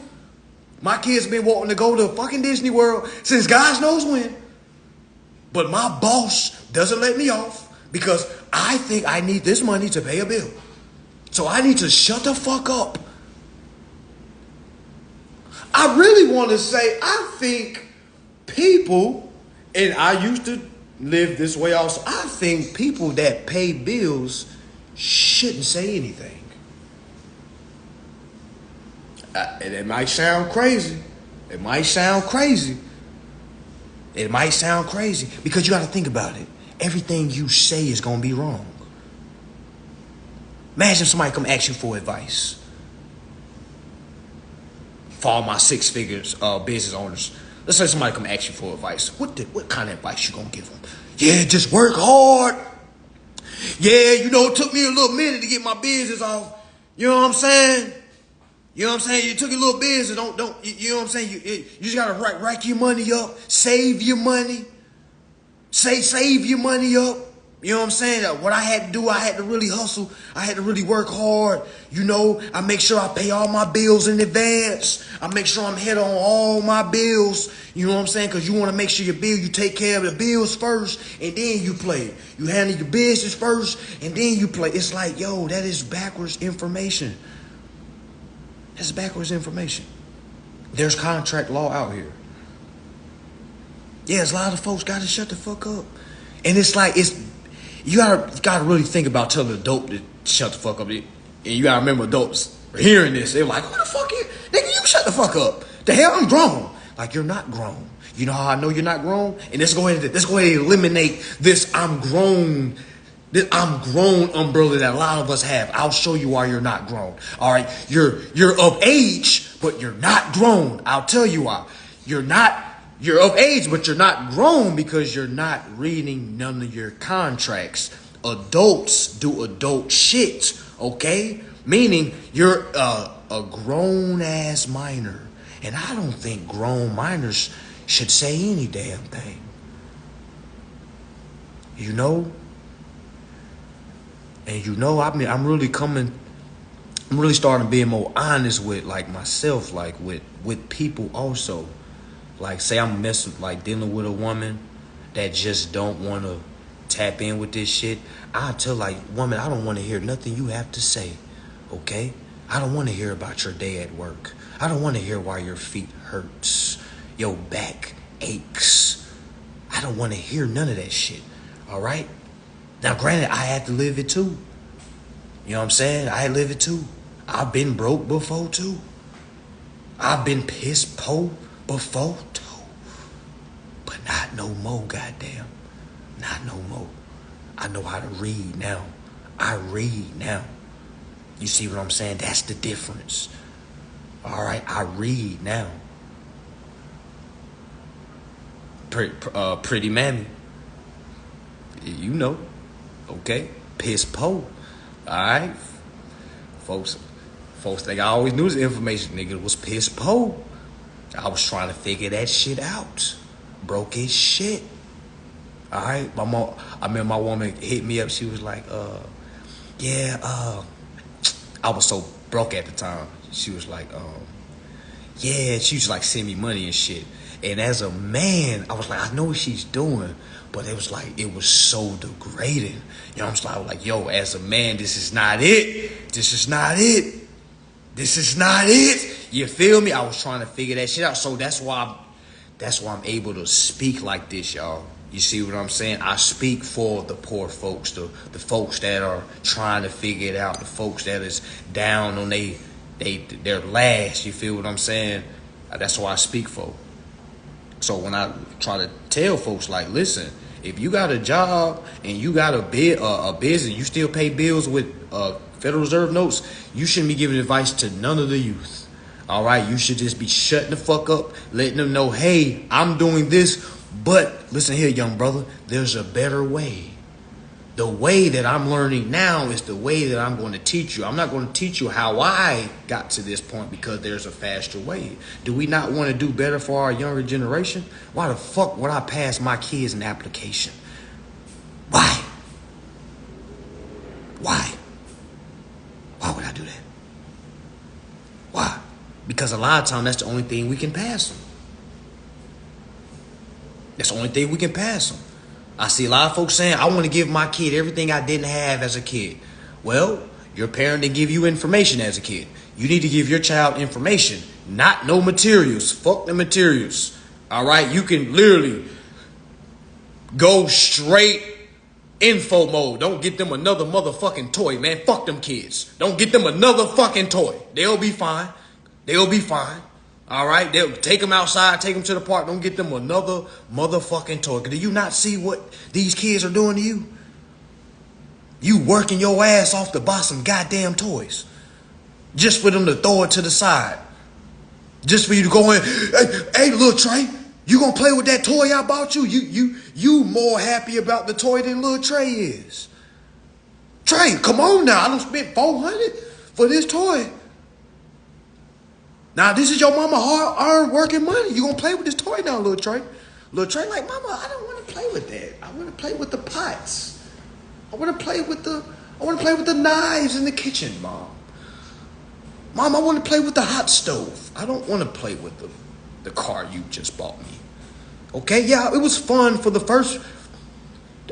My kids been wanting to go to fucking Disney World since God knows when. But my boss doesn't let me off because I think I need this money to pay a bill. So I need to shut the fuck up. I really want to say, I think people, and I used to live this way also, I think people that pay bills shouldn't say anything. And it might sound crazy. It might sound crazy because you got to think about it. Everything you say is going to be wrong. Imagine somebody come ask you for advice. For all my 6 figures business owners, let's say somebody come ask you for advice. What kind of advice you going to give them? Yeah, just work hard. Yeah, you know, it took me a little minute to get my business off. You know what I'm saying? You know what I'm saying? You took your little business. You know what I'm saying? You just got to rack your money up. Save your money. Save your money up. You know what I'm saying? What I had to do, I had to really hustle. I had to really work hard. You know, I make sure I pay all my bills in advance. I make sure I'm head on all my bills. You know what I'm saying? Because you want to make sure you take care of the bills first, and then you play. You handle your business first, and then you play. It's like, yo, that is backwards information. That's backwards information. There's contract law out here. Yeah, a lot of folks got to shut the fuck up. And it's like, you gotta really think about telling an adult to shut the fuck up. And you gotta remember adults hearing this. They're like, what the fuck you? Nigga, you shut the fuck up. The hell, I'm grown. Like, you're not grown. You know how I know you're not grown? And let's go ahead and eliminate this this I'm grown umbrella that a lot of us have. I'll show you why you're not grown. All right, you're of age, but you're not grown. I'll tell you why. You're of age, but you're not grown because you're not reading none of your contracts. Adults do adult shit, okay? Meaning you're a grown ass minor. And I don't think grown minors should say any damn thing. You know? And you know, I mean, I'm really starting to be more honest with like myself, like with people also. Like, say I'm dealing with a woman that just don't want to tap in with this shit. I tell like, woman, I don't want to hear nothing you have to say, okay? I don't want to hear about your day at work. I don't want to hear why your feet hurts, your back aches. I don't want to hear none of that shit, all right? Now, granted, I had to live it too. You know what I'm saying? I had to live it too. I've been broke before too. I've been pissed po before too. But not no more, goddamn. Not no more. I know how to read now. I read now. You see what I'm saying? That's the difference. All right, I read now. Pretty mammy. You know. Okay? Piss po. Alright? Folks think I always knew this information. Nigga, it was piss po. I was trying to figure that shit out. Broke as shit. Alright? My woman hit me up. She was like, I was so broke at the time. She was like, she used to like send me money and shit. And as a man, I was like, I know what she's doing, but it was so degrading. You know what I'm saying? I was like, yo, as a man, this is not it. This is not it. This is not it. You feel me? I was trying to figure that shit out. So that's why I'm able to speak like this, y'all. You see what I'm saying? I speak for the poor folks, the folks that are trying to figure it out, the folks that is down on their last. You feel what I'm saying? That's why I speak for. So when I try to tell folks, like, listen, if you got a job and you got a business, you still pay bills with Federal Reserve notes, you shouldn't be giving advice to none of the youth. All right? You should just be shutting the fuck up, letting them know, hey, I'm doing this, but listen here, young brother, there's a better way. The way that I'm learning now is the way that I'm going to teach you. I'm not going to teach you how I got to this point because there's a faster way. Do we not want to do better for our younger generation? Why the fuck would I pass my kids an application? Why? Why? Why would I do that? Why? Because a lot of times that's the only thing we can pass them. That's the only thing we can pass them. I see a lot of folks saying, I want to give my kid everything I didn't have as a kid. Well, your parent didn't give you information as a kid. You need to give your child information, not no materials. Fuck the materials. All right? You can literally go straight info mode. Don't get them another motherfucking toy, man. Fuck them kids. Don't get them another fucking toy. They'll be fine. They'll be fine. All right, they'll take them outside, take them to the park. Don't get them another motherfucking toy. Do you not see what these kids are doing to you? You working your ass off to buy some goddamn toys, just for them to throw it to the side, just for you to go in. Hey, little Trey, you gonna play with that toy I bought you? You more happy about the toy than little Trey is. Trey, come on now. I done spent $400 for this toy. Now, this is your mama hard-earned working money. You gonna play with this toy now, little Trey? Little Trey like, mama, I don't want to play with that. I want to play with the pots. I want to play with the knives in the kitchen, Mom. Mom, I want to play with the hot stove. I don't want to play with the car you just bought me. Okay, yeah, it was fun for the first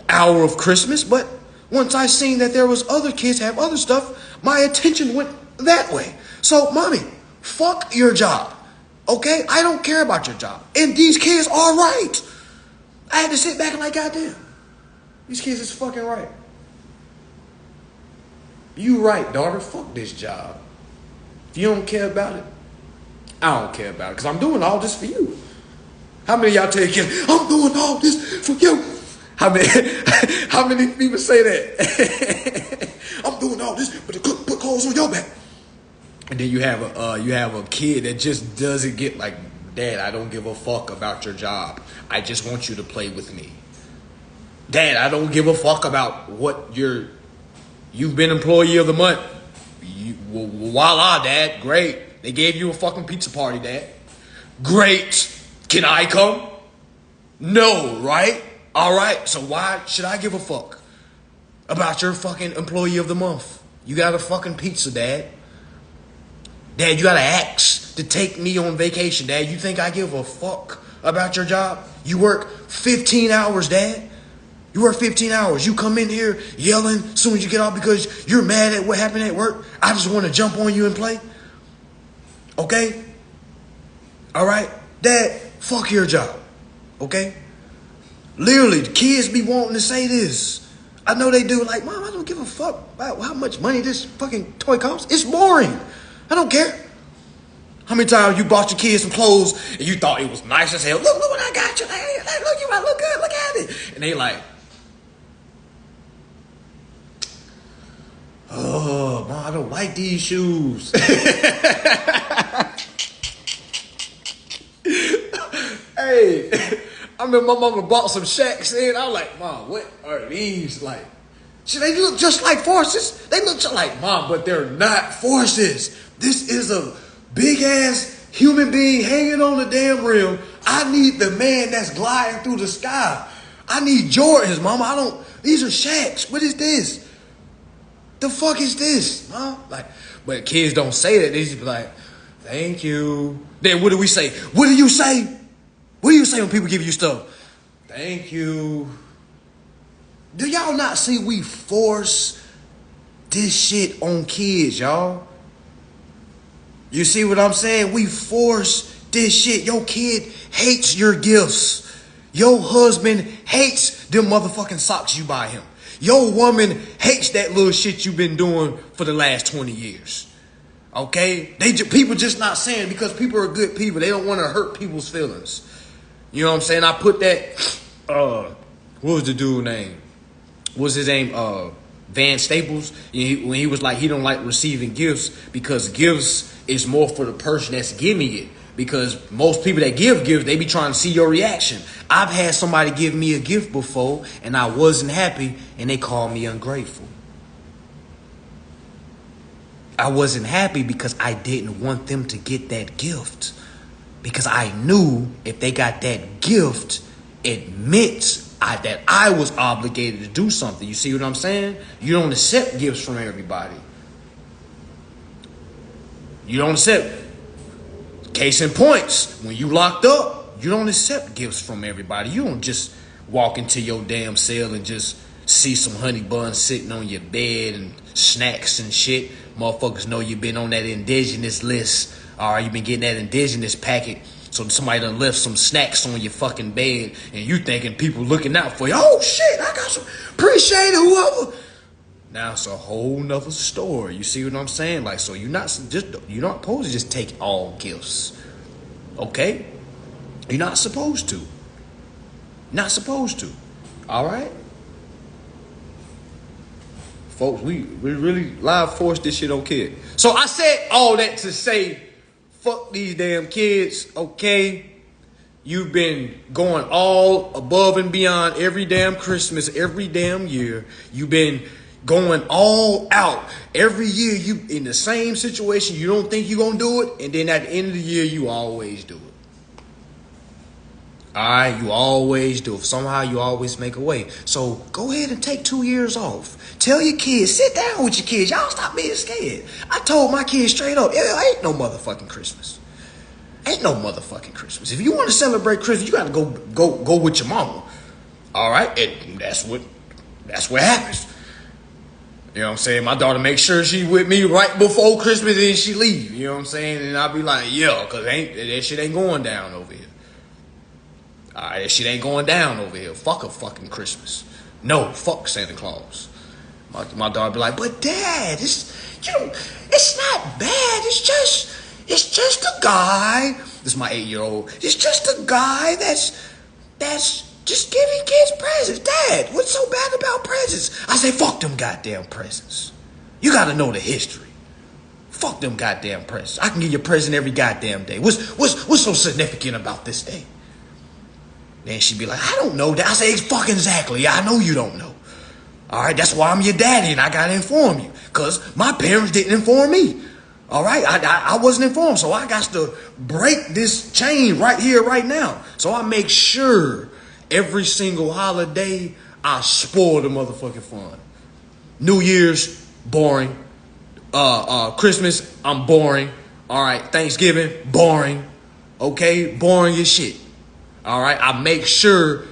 hour of Christmas, but once I seen that there was other kids have other stuff, my attention went that way. So, mommy, fuck your job, okay? I don't care about your job. And these kids are right. I had to sit back and like, goddamn, these kids is fucking right. You right, daughter. Fuck this job. If you don't care about it, I don't care about it. Because I'm doing all this for you. How many of y'all tell your kids, I'm doing all this for you? How many people say that? I'm doing all this, but the cook put clothes on your back. And then you have a kid that just doesn't get like, Dad, I don't give a fuck about your job. I just want you to play with me. Dad, I don't give a fuck about what you've been employee of the month. Voila, Dad, great. They gave you a fucking pizza party, Dad. Great. Can I come? No, right? All right, so why should I give a fuck about your fucking employee of the month? You got a fucking pizza, Dad. Dad, you got to ask to take me on vacation, Dad. You think I give a fuck about your job? You work 15 hours, Dad. You work 15 hours. You come in here yelling as soon as you get off because you're mad at what happened at work. I just want to jump on you and play. Okay? All right? Dad, fuck your job. Okay? Literally, the kids be wanting to say this. I know they do. Like, Mom, I don't give a fuck about how much money this fucking toy costs. It's boring. I don't care. How many times you bought your kids some clothes and you thought it was nice as hell? Look what I got you. Look, you might look good. Look at it. And they like, oh, Mom, I don't like these shoes. Hey, I remember my mama bought some Shaqs in. I was like, Mom, what are these? Like, should they look just like forces? They look just like, Mom, but they're not forces. This is a big ass human being hanging on the damn rim. I need the man that's gliding through the sky. I need Jordans, Mama. These are Shaqs. What is this? The fuck is this, Mom? Like, but kids don't say that. They just be like, thank you. Then what do we say? What do you say? What do you say when people give you stuff? Thank you. Do y'all not see we force this shit on kids, y'all? You see what I'm saying? We force this shit. Your kid hates your gifts. Your husband hates them motherfucking socks you buy him. Your woman hates that little shit you've been doing for the last 20 years. Okay? People just not saying because people are good people. They don't want to hurt people's feelings. You know what I'm saying? I put that, what was the dude's name? What was his name? Van Staples. When he was like, he don't like receiving gifts because gifts is more for the person that's giving it. Because most people that give gifts, they be trying to see your reaction. I've had somebody give me a gift before and I wasn't happy and they called me ungrateful. I wasn't happy because I didn't want them to get that gift. Because I knew if they got that gift, it meant that I was obligated to do something. You see what I'm saying? You don't accept gifts from everybody. You don't accept. Case in points, when you locked up, you don't accept gifts from everybody. You don't just walk into your damn cell and just see some honey buns sitting on your bed and snacks and shit. Motherfuckers know you've been on that indigenous list. Or you've been getting that indigenous packet. So somebody done left some snacks on your fucking bed. And you thinking people looking out for you. Oh shit, I got some. Appreciate it, whoever. Now it's a whole nother story. You see what I'm saying? Like, so you're not supposed to just take all gifts. Okay? You're not supposed to. Not supposed to. All right? Folks, we really live force this shit on kids. So I said all that to say, fuck these damn kids, okay? You've been going all above and beyond every damn Christmas, every damn year. You've been going all out. Every year you in the same situation. You don't think you're going to do it. And then at the end of the year, you always do it. All right, you always do. Somehow you always make a way. So go ahead and take 2 years off. Tell your kids, sit down with your kids. Y'all stop being scared. I told my kids straight up, ain't no motherfucking Christmas. Ain't no motherfucking Christmas. If you want to celebrate Christmas, you got to go with your mama. All right, and that's what happens. You know what I'm saying? My daughter makes sure she with me right before Christmas and she leave. You know what I'm saying? And I'll be like, yeah, because that shit ain't going down over here. All right, that shit ain't going down over here. Fuck a fucking Christmas. No, fuck Santa Claus. My daughter be like, but Dad, it's not bad. It's just a guy This is my 8-year-old. It's just a guy that's just giving kids presents. Dad, what's so bad about presents? I say, fuck them goddamn presents. You gotta know the history. Fuck them goddamn presents. I can give you a present every goddamn day. What's so significant about this day? Then she'd be like, I don't know that. I say, fucking exactly. Yeah, I know you don't know. All right, that's why I'm your daddy and I gotta inform you. Because my parents didn't inform me. All right, I wasn't informed, so I got to break this chain right here, right now. So I make sure every single holiday I spoil the motherfucking fun. New Year's, boring. Christmas, I'm boring. All right, Thanksgiving, boring. Okay, boring as shit. All right, I make sure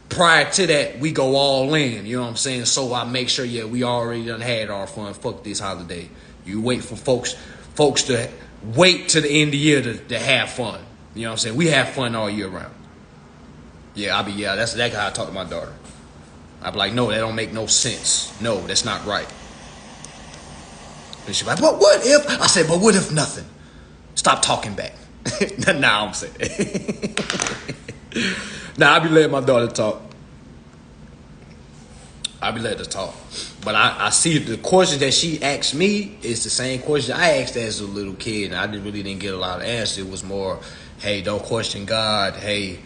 prior to that we go all in. You know what I'm saying? So I make sure, yeah, we already done had our fun. Fuck this holiday. You wait for folks to wait to the end of the year to have fun. You know what I'm saying? We have fun all year round. Yeah, that's how I talk to my daughter. I be like, no, that don't make no sense. No, that's not right. And she's like, but what if? I said, but what if nothing? Stop talking back. Nah, I'm saying. Nah, I be letting my daughter talk. I be letting her talk. But I see the questions that she asked me is the same question I asked as a little kid. And I really didn't get a lot of answers. It was more, hey, don't question God. Hey,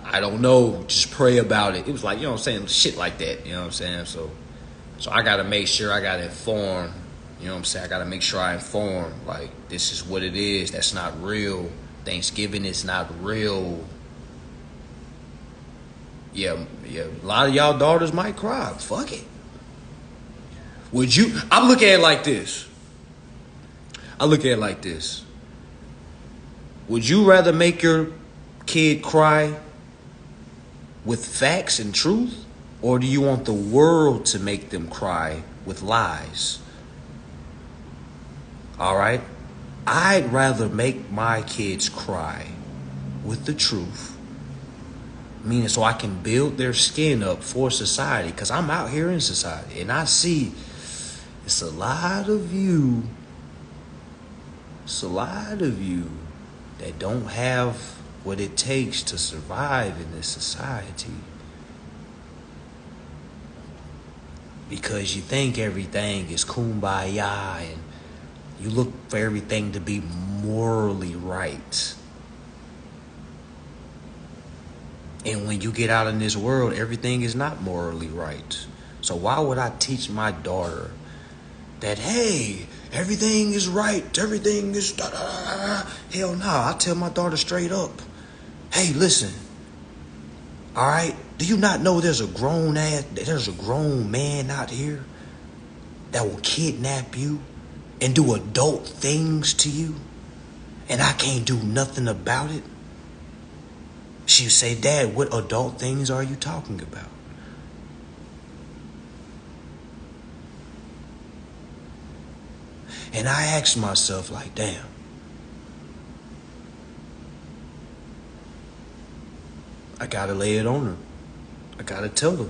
I don't know. Just pray about it. It was like, you know what I'm saying? Shit like that. You know what I'm saying? So I got to make sure I got to inform. You know what I'm saying? I got to make sure I inform. Like, this is what it is. That's not real. Thanksgiving is not real. Yeah, a lot of y'all daughters might cry. Fuck it. Would you? I look at it like this. Would you rather make your kid cry with facts and truth? Or do you want the world to make them cry with lies? All right? I'd rather make my kids cry with the truth. Meaning so I can build their skin up for society. Because I'm out here in society. And I see it's a lot of you that don't have what it takes to survive in this society. Because you think everything is kumbaya and you look for everything to be morally right. And when you get out in this world, everything is not morally right. So why would I teach my daughter that, hey, everything is right, everything is da-da-da-da? Hell no, I tell my daughter straight up, hey, listen, all right, do you not know there's a grown man out here that will kidnap you and do adult things to you, and I can't do nothing about it? She would say, Dad, what adult things are you talking about? And I asked myself, like, damn. I gotta lay it on her. I gotta tell her.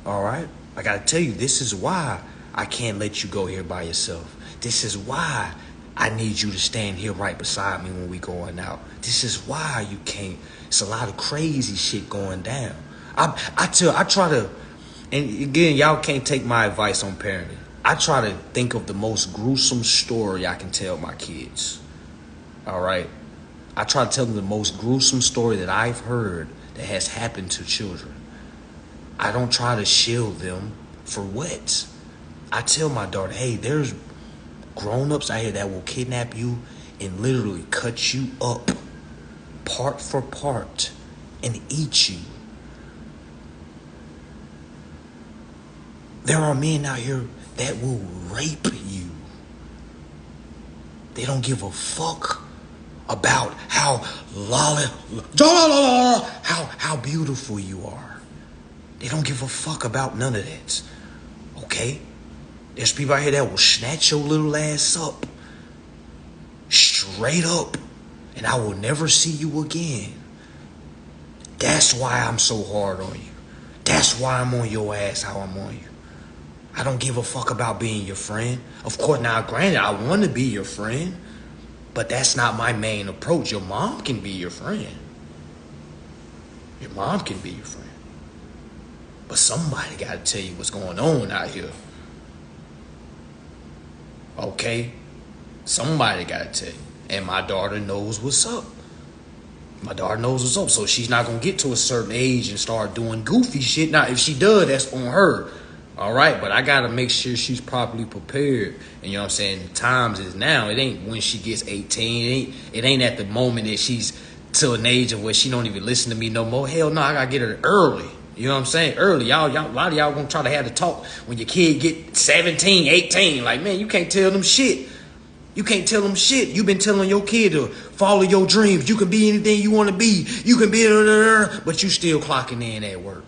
All right? I gotta tell you, this is why I can't let you go here by yourself. This is why I need you to stand here right beside me when we going out. This is why you can't. It's a lot of crazy shit going down. I try to, and again, y'all can't take my advice on parenting. I try to think of the most gruesome story I can tell my kids. All right? I try to tell them the most gruesome story that I've heard that has happened to children. I don't try to shield them for what? I tell my daughter, hey, there's grown-ups out here that will kidnap you and literally cut you up part for part and eat you. There are men out here that will rape you. They don't give a fuck about how beautiful you are. They don't give a fuck about none of that. Okay? There's people out here that will snatch your little ass up. Straight up. And I will never see you again. That's why I'm so hard on you. That's why I'm on your ass how I'm on you. I don't give a fuck about being your friend. Of course, now granted, I want to be your friend. But that's not my main approach. Your mom can be your friend. Your mom can be your friend. But somebody got to tell you what's going on out here. Okay? Somebody got to tell you. And my daughter knows what's up. My daughter knows what's up. So she's not going to get to a certain age and start doing goofy shit. Now, if she does, that's on her. All right? But I got to make sure she's properly prepared. And you know what I'm saying? The times is now. It ain't when she gets 18. It ain't at the moment that she's to an age of where she don't even listen to me no more. Hell no, I got to get her early. You know what I'm saying? Early. Y'all, a lot of y'all gonna try to have the talk when your kid get 17, 18. Like, man, you can't tell them shit. You can't tell them shit. You've been telling your kid to follow your dreams. You can be anything you want to be. You can be, but you still clocking in at work.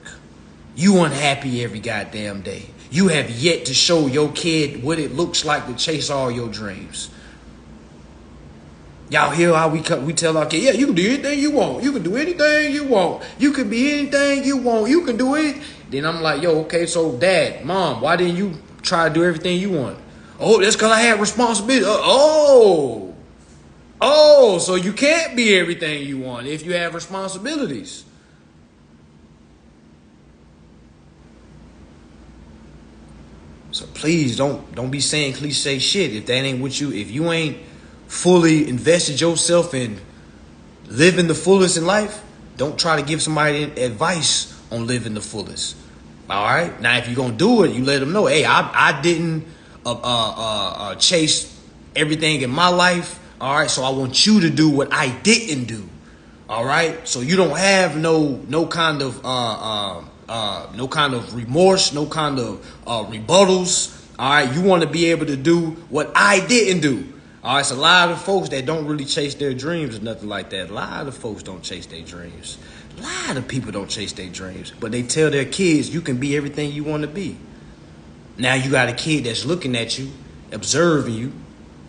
You unhappy every goddamn day. You have yet to show your kid what it looks like to chase all your dreams. Y'all hear how we tell our kids, yeah, you can do anything you want. You can do anything you want. You can be anything you want. You can do it. Then I'm like, yo, okay, so dad, mom, why didn't you try to do everything you want? Oh, that's because I had responsibility. Oh, so you can't be everything you want if you have responsibilities. So please don't be saying cliche shit if that ain't what you, if you ain't fully invested yourself in living the fullest in life, don't try to give somebody advice on living the fullest. All right? Now, if you're going to do it, you let them know, hey, I didn't chase everything in my life. All right? So I want you to do what I didn't do. All right? So you don't have no kind of remorse, no kind of rebuttals. All right? You want to be able to do what I didn't do. All right, it's a lot of folks that don't really chase their dreams or nothing like that. A lot of folks don't chase their dreams. A lot of people don't chase their dreams. But they tell their kids, you can be everything you want to be. Now you got a kid that's looking at you, observing you.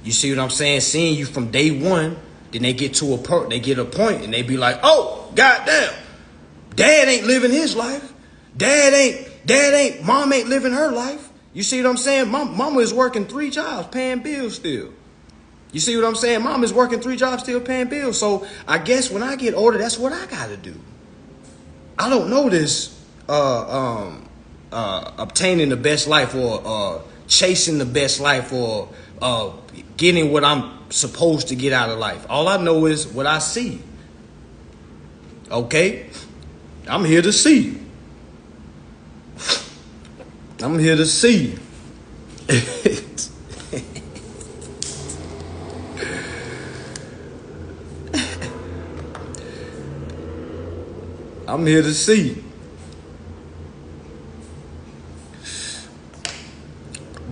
You see what I'm saying? Seeing you from day one. Then they get to a point and they be like, oh, goddamn. Dad ain't living his life. Mom ain't living her life. You see what I'm saying? Mama is working 3 jobs, paying bills still. You see what I'm saying? Mom is working 3 jobs, still paying bills. So I guess when I get older, that's what I got to do. I don't know this obtaining the best life or chasing the best life or getting what I'm supposed to get out of life. All I know is what I see. Okay? I'm here to see. I'm here to see. I'm here to see.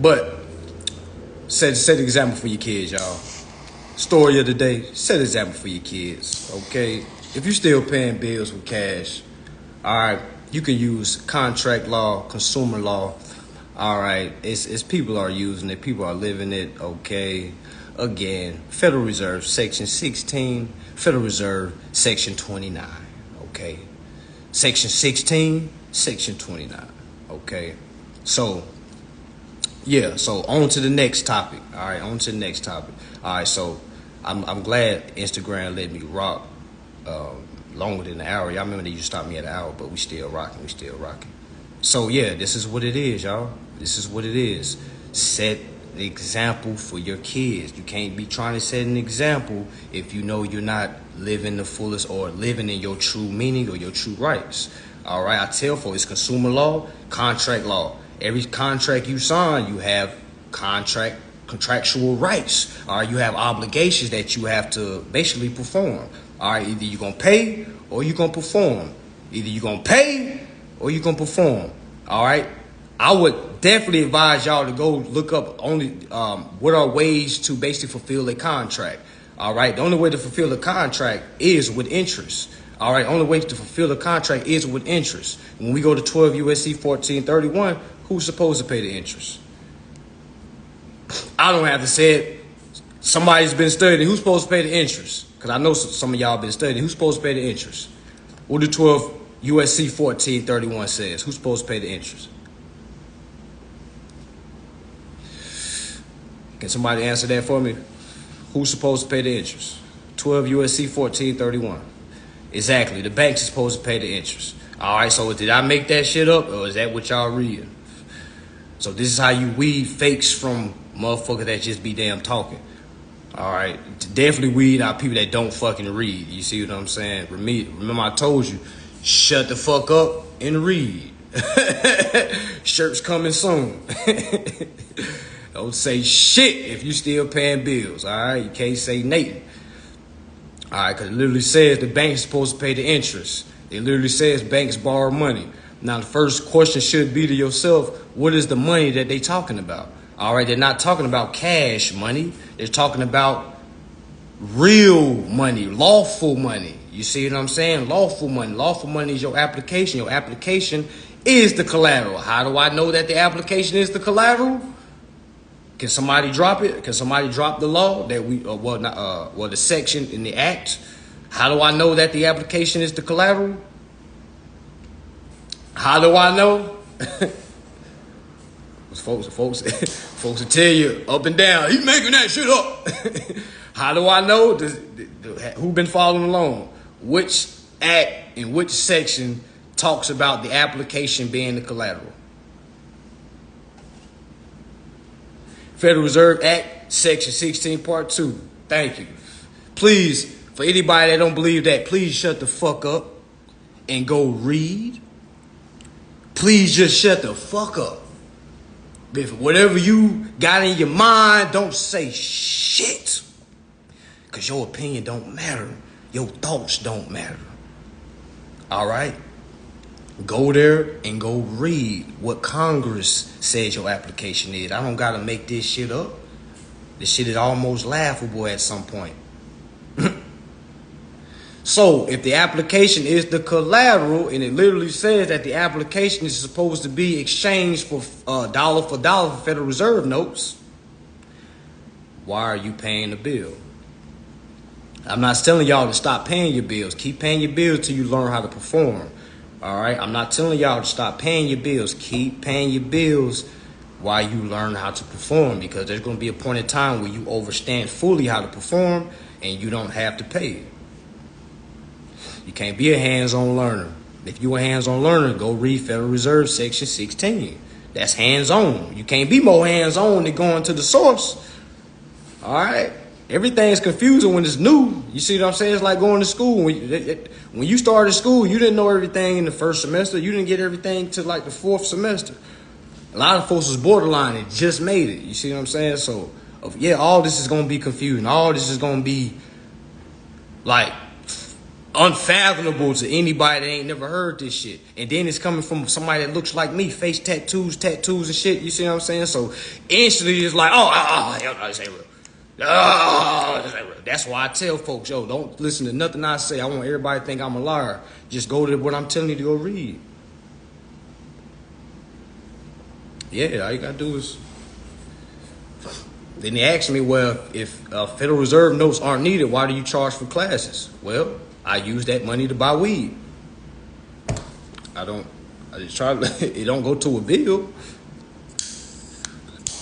But set an example for your kids, y'all. Story of the day, set an example for your kids, okay? If you're still paying bills with cash, all right, you can use contract law, consumer law. All right, it's people are using it, people are living it, okay? Again, Federal Reserve, Section 16, Federal Reserve, Section 29, okay? Section 16, Section 29. Okay. So, yeah. So on to the next topic. All right. On to the next topic. All right. So I'm glad Instagram let me rock longer than an hour. Y'all remember they used to stop me at an hour, but we still rocking. So yeah, this is what it is, y'all. This is what it is. Set the example for your kids. You can't be trying to set an example if you know you're not living the fullest or living in your true meaning or your true rights. All right, I tell folks, it's consumer law, contract law. Every contract you sign, you have contractual rights. All right, you have obligations that you have to basically perform. All right, either you're going to pay or you're going to perform. Either you're going to pay or you're going to perform. All right. I would definitely advise y'all to go look up only what are ways to basically fulfill a contract. All right. The only way to fulfill a contract is with interest. All right. Only way to fulfill a contract is with interest. When we go to 12 USC 1431, who's supposed to pay the interest? I don't have to say it. Somebody's been studying. Who's supposed to pay the interest? Because I know some of y'all been studying. Who's supposed to pay the interest? What do 12 USC 1431 says? Who's supposed to pay the interest? Can somebody answer that for me? Who's supposed to pay the interest? 12 USC 1431. Exactly. The bank's supposed to pay the interest. All right, so did I make that shit up, or is that what y'all reading? So this is how you weed fakes from motherfuckers that just be damn talking. All right, definitely weed out people that don't fucking read. You see what I'm saying? Remember I told you, shut the fuck up and read. Shirts coming soon. Don't say shit if you still paying bills. All right, you can't say Nathan. All right, because it literally says the bank is supposed to pay the interest. It literally says banks borrow money. Now, the first question should be to yourself, what is the money that they talking about? All right, they're not talking about cash money. They're talking about real money, lawful money. You see what I'm saying? Lawful money. Lawful money is your application. Your application is the collateral. How do I know that the application is the collateral? Can somebody drop it? Can somebody drop the law that the section in the act? How do I know that the application is the collateral? How do I know? folks will tell you up and down, he's making that shit up. How do I know? Who been following along? Which act in which section talks about the application being the collateral? Federal Reserve Act, Section 16, Part 2. Thank you. Please, for anybody that don't believe that, please shut the fuck up and go read. Please just shut the fuck up. If whatever you got in your mind, don't say shit. Because your opinion don't matter. Your thoughts don't matter. All right? Go there and go read what Congress says your application is. I don't got to make this shit up. This shit is almost laughable at some point. So, if the application is the collateral, and it literally says that the application is supposed to be exchanged for dollar for Federal Reserve notes, why are you paying the bill? I'm not telling y'all to stop paying your bills. Keep paying your bills till you learn how to perform. All right? I'm not telling y'all to stop paying your bills. Keep paying your bills while you learn how to perform, because there's going to be a point in time where you understand fully how to perform and you don't have to pay it. You can't be a hands-on learner. If you're a hands-on learner, go read Federal Reserve Section 16. That's hands-on. You can't be more hands-on than going to the source. All right? Everything's confusing when it's new. You see what I'm saying? It's like going to school. When you started school, you didn't know everything in the first semester. You didn't get everything to like the fourth semester. A lot of folks was borderline and just made it. You see what I'm saying? So, yeah, all this is going to be confusing. All this is going to be like unfathomable to anybody that ain't never heard this shit. And then it's coming from somebody that looks like me, face tattoos and shit. You see what I'm saying? So instantly it's like, hell no, this ain't real. That's why I tell folks, yo, don't listen to nothing I say. I want everybody to think I'm a liar. Just go to what I'm telling you to go read. Yeah, all you gotta do is. Then they asked me, well, if Federal Reserve notes aren't needed, why do you charge for classes? Well, I use that money to buy weed. It don't go to a bill.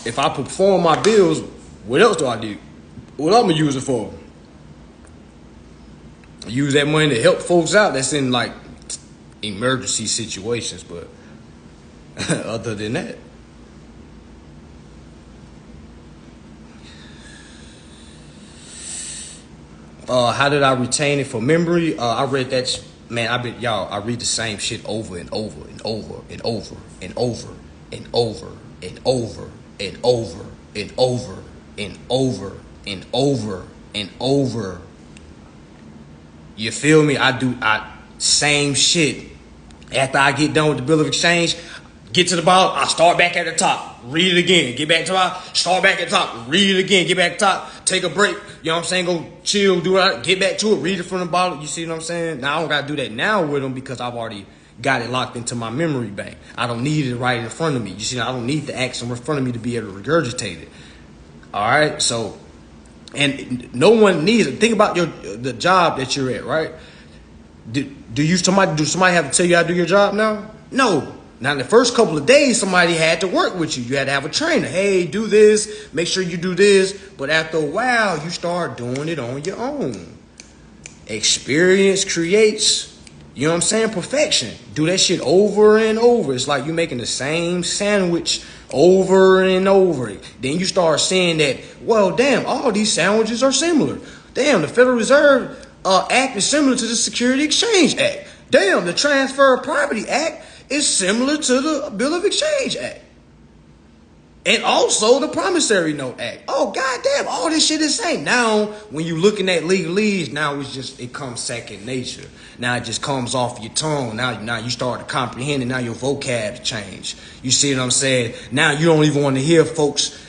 If I perform my bills, what else do I do? What I'm gonna use it for? Use that money to help folks out that's in like emergency situations, but other than that. How did I retain it for memory? I read that, man, I read the same shit over and over and over and over and over and over and over and over and over and over and over and over. You feel me? Same shit. After I get done with the bill of exchange, get to the bottom, I start back at the top, read it again, get back to the bottom, start back at the top, read it again, get back to the top, take a break, you know what I'm saying, go chill, do it, get back to it, read it from the bottom, you see what I'm saying? Now I don't gotta do that now with them because I've already got it locked into my memory bank. I don't need it right in front of me. You see, I don't need the action in front of me to be able to regurgitate it. All right, so, and no one needs it. Think about the job that you're at, right? Do somebody have to tell you how to do your job now? No. Now, in the first couple of days, somebody had to work with you. You had to have a trainer. Hey, do this. Make sure you do this. But after a while, you start doing it on your own. Experience creates, you know what I'm saying, perfection. Do that shit over and over. It's like you making the same sandwich over and over. Then you start saying that, well, damn, all these sandwiches are similar. Damn, the Federal Reserve Act is similar to the Security Exchange Act. Damn, the Transfer of Property Act is similar to the Bill of Exchange Act. And also the Promissory Note Act. Oh, goddamn, all this shit is the same. Now, when you're looking at legalese, now it comes second nature. Now it just comes off your tongue. Now you start to comprehend it. Now your vocab change. You see what I'm saying? Now you don't even want to hear folks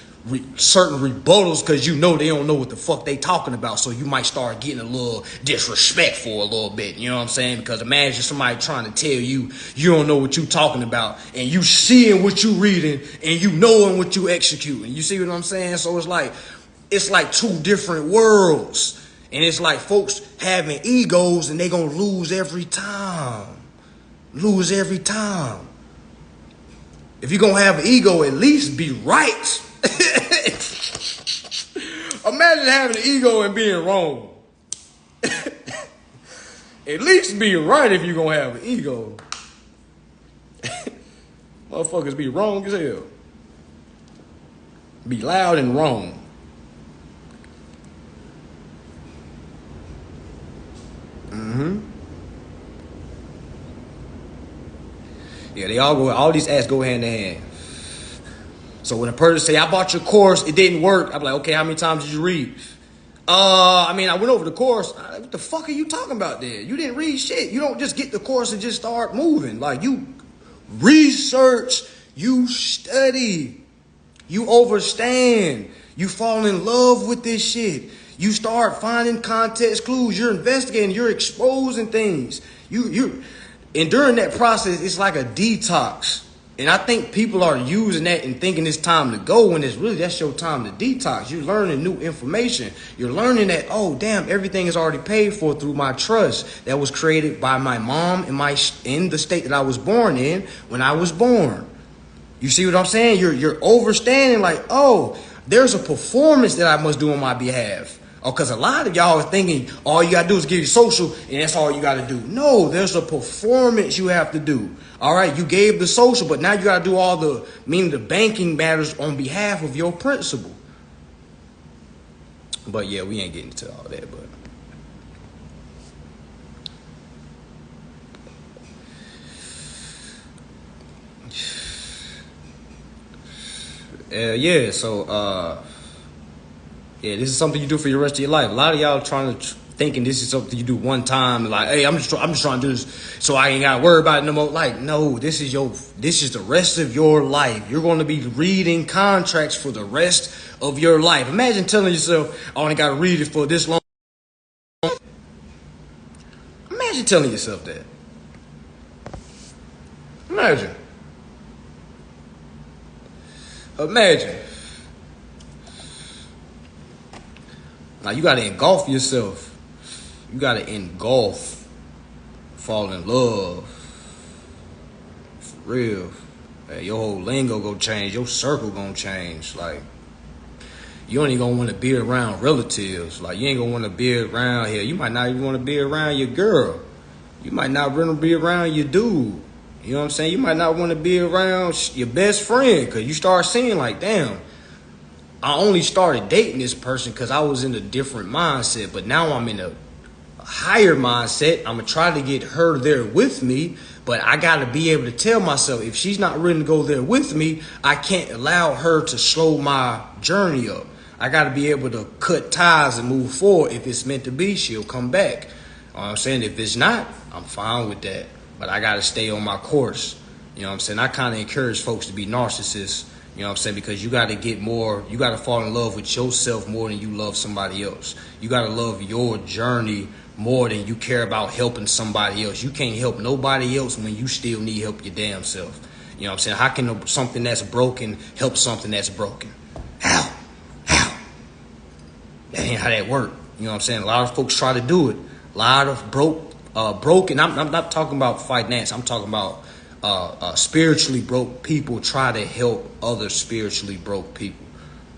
certain rebuttals because you know they don't know what the fuck they talking about. So you might start getting a little disrespectful a little bit. You know what I'm saying? Because imagine somebody trying to tell you you don't know what you talking about, and you seeing what you reading, and you knowing what you executing. You see what I'm saying? So it's like two different worlds. And it's like folks having egos and they gonna lose every time. Lose every time. If you're gonna have an ego, at least be right. Imagine having an ego and being wrong. At least be right if you're gonna have an ego. Motherfuckers be wrong as hell. Be loud and wrong. Yeah, all these acts go hand in hand. So when a person say, I bought your course, it didn't work, I'm like, okay, how many times did you read? I went over the course. What the fuck are you talking about there? You didn't read shit. You don't just get the course and just start moving. Like, you research, you study, you understand, you fall in love with this shit. You start finding context clues. You're investigating, you're exposing things. And during that process, it's like a detox. And I think people are using that and thinking it's time to go when it's really that's your time to detox. You're learning new information. You're learning that, oh, damn, everything is already paid for through my trust that was created by my mom in the state that I was born in when I was born. You see what I'm saying? You're understanding like, oh, there's a performance that I must do on my behalf. Oh, because a lot of y'all are thinking all you got to do is give you social and that's all you got to do. No, there's a performance you have to do. All right, you gave the social, but now you got to do all the banking matters on behalf of your principal. But yeah, we ain't getting into all that, but. This is something you do for the rest of your life. A lot of y'all thinking this is something you do one time, like, hey, I'm just trying to do this so I ain't gotta worry about it no more. Like, no, this is the rest of your life. You're gonna be reading contracts for the rest of your life. Imagine telling yourself, I only gotta read it for this long. Imagine telling yourself that. Imagine. Now you gotta engulf yourself. You gotta fall in love. For real. Hey, your whole lingo gonna change. Your circle gonna change. Like, you ain't gonna want to be around relatives. Like, you ain't gonna want to be around here. You might not even want to be around your girl. You might not want to be around your dude. You know what I'm saying? You might not want to be around your best friend because you start seeing like, damn, I only started dating this person because I was in a different mindset, but now I'm in a higher mindset. I'm going to try to get her there with me, but I got to be able to tell myself if she's not ready to go there with me, I can't allow her to slow my journey up. I got to be able to cut ties and move forward. If it's meant to be, she'll come back. You know what I'm saying? If it's not, I'm fine with that, but I got to stay on my course. You know what I'm saying? I kind of encourage folks to be narcissists. You know what I'm saying? Because you got to you got to fall in love with yourself more than you love somebody else. You got to love your journey more than you care about helping somebody else. You can't help nobody else when you still need help your damn self. You know what I'm saying? How can something that's broken help something that's broken? How? That ain't how that work. You know what I'm saying? A lot of folks try to do it. A lot of broken. I'm not talking about finance. I'm talking about spiritually broke people try to help other spiritually broke people.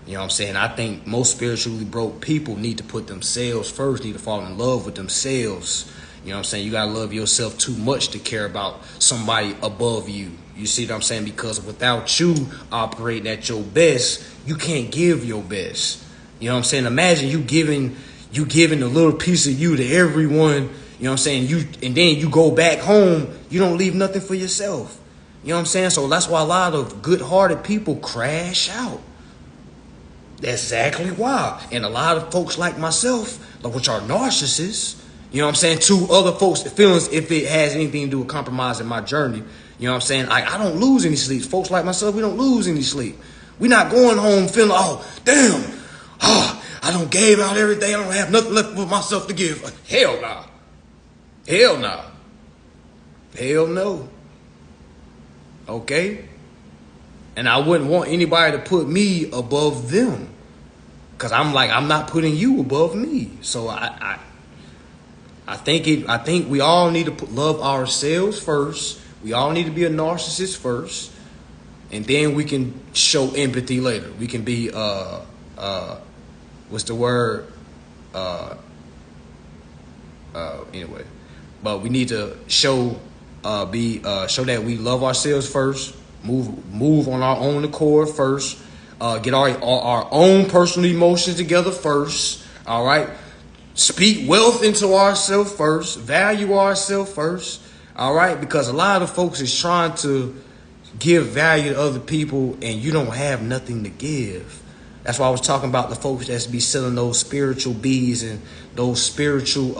You know what I'm saying? I think most spiritually broke people need to put themselves first, need to fall in love with themselves. You know what I'm saying? You gotta love yourself too much to care about somebody above you. You see what I'm saying? Because without you operating at your best, you can't give your best. You know what I'm saying? Imagine you giving a little piece of you to everyone. You know what I'm saying? And then you go back home, you don't leave nothing for yourself. You know what I'm saying? So that's why a lot of good-hearted people crash out. That's exactly why. And a lot of folks like myself, which are narcissists, you know what I'm saying, to other folks' feelings, if it has anything to do with compromising my journey, you know what I'm saying? I don't lose any sleep. Folks like myself, we don't lose any sleep. We're not going home feeling, oh, damn, I don't gave out everything. I don't have nothing left for myself to give. Hell nah. Hell nah. Hell no. Okay? And I wouldn't want anybody to put me above them. Because I'm not putting you above me. So I think we all need to love ourselves first. We all need to be a narcissist first. And then we can show empathy later. We can be what's the word? Anyway. But we need to show that we love ourselves first. Move on our own accord first. Get our own personal emotions together first. All right. Speak wealth into ourselves first. Value ourselves first. All right. Because a lot of folks is trying to give value to other people and you don't have nothing to give. That's why I was talking about the folks that's be selling those spiritual bees and those spiritual,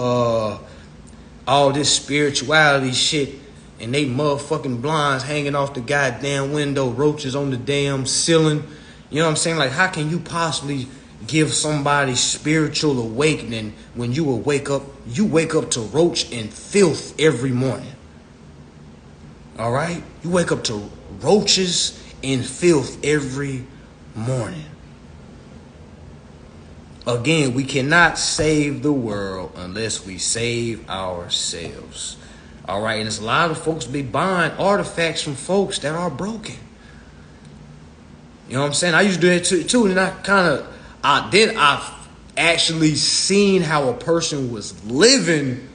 all this spirituality shit. And they motherfucking blinds hanging off the goddamn window, roaches on the damn ceiling. You know what I'm saying? Like, how can you possibly give somebody spiritual awakening when you wake up to roach and filth every morning? All right? You wake up to roaches and filth every morning. Again, we cannot save the world unless we save ourselves. All right, and there's a lot of folks be buying artifacts from folks that are broken. You know what I'm saying? I used to do that too, and I've actually seen how a person was living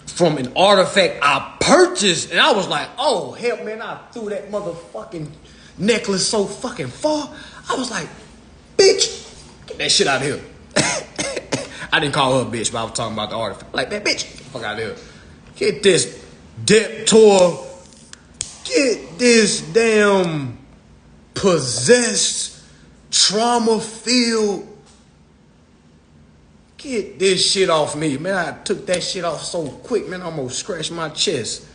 from an artifact I purchased, and I was like, oh hell, man, I threw that motherfucking necklace so fucking far. I was like, bitch, get that shit out of here. I didn't call her a bitch, but I was talking about the artifact. Like, that bitch, get the fuck out of here. Get this Deptor. Get this damn possessed, trauma-filled. Get this shit off me. Man, I took that shit off so quick, man, I almost scratched my chest.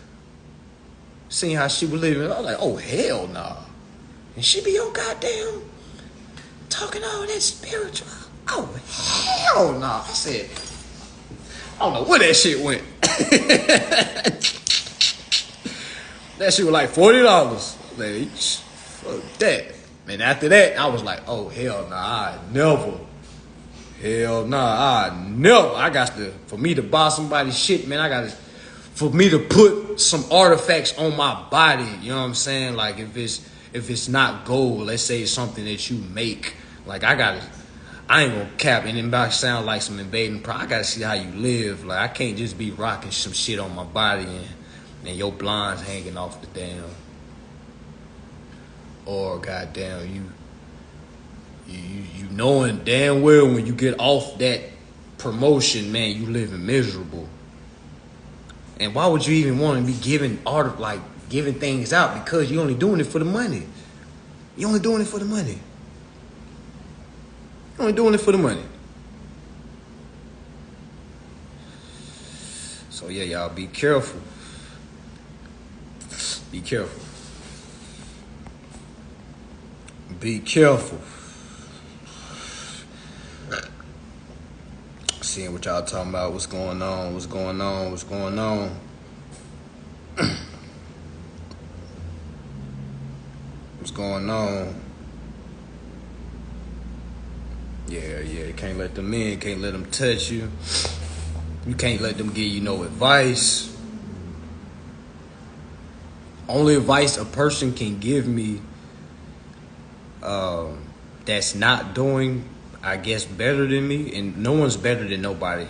Seeing how she was living, I was like, oh, hell nah. And she be your goddamn talking all that spiritual. Oh, hell nah. I said, I don't know where that shit went. That shit was like $40. Like, fuck that. And after that, I was like, oh, hell nah, I never. Hell nah, I got to, for me to buy somebody's shit, man, for me to put some artifacts on my body, you know what I'm saying? Like, if it's not gold, let's say it's something that you make, like, I ain't gonna cap, and it might sound like some invading pride. I gotta see how you live. Like, I can't just be rocking some shit on my body and your blinds hanging off the damn. Or goddamn, you knowing damn well when you get off that promotion, man, you living miserable. And why would you even want to be giving giving things out? Because you're only doing it for the money. You're only doing it for the money. Only doing it for the money. So yeah, y'all be careful. Be careful. Be careful. Seeing what y'all talking about, what's going on. What's going on? Yeah, can't let them in, can't let them touch you. You can't let them give you no advice. Only advice a person can give me that's not doing, I guess, better than me, and no one's better than nobody.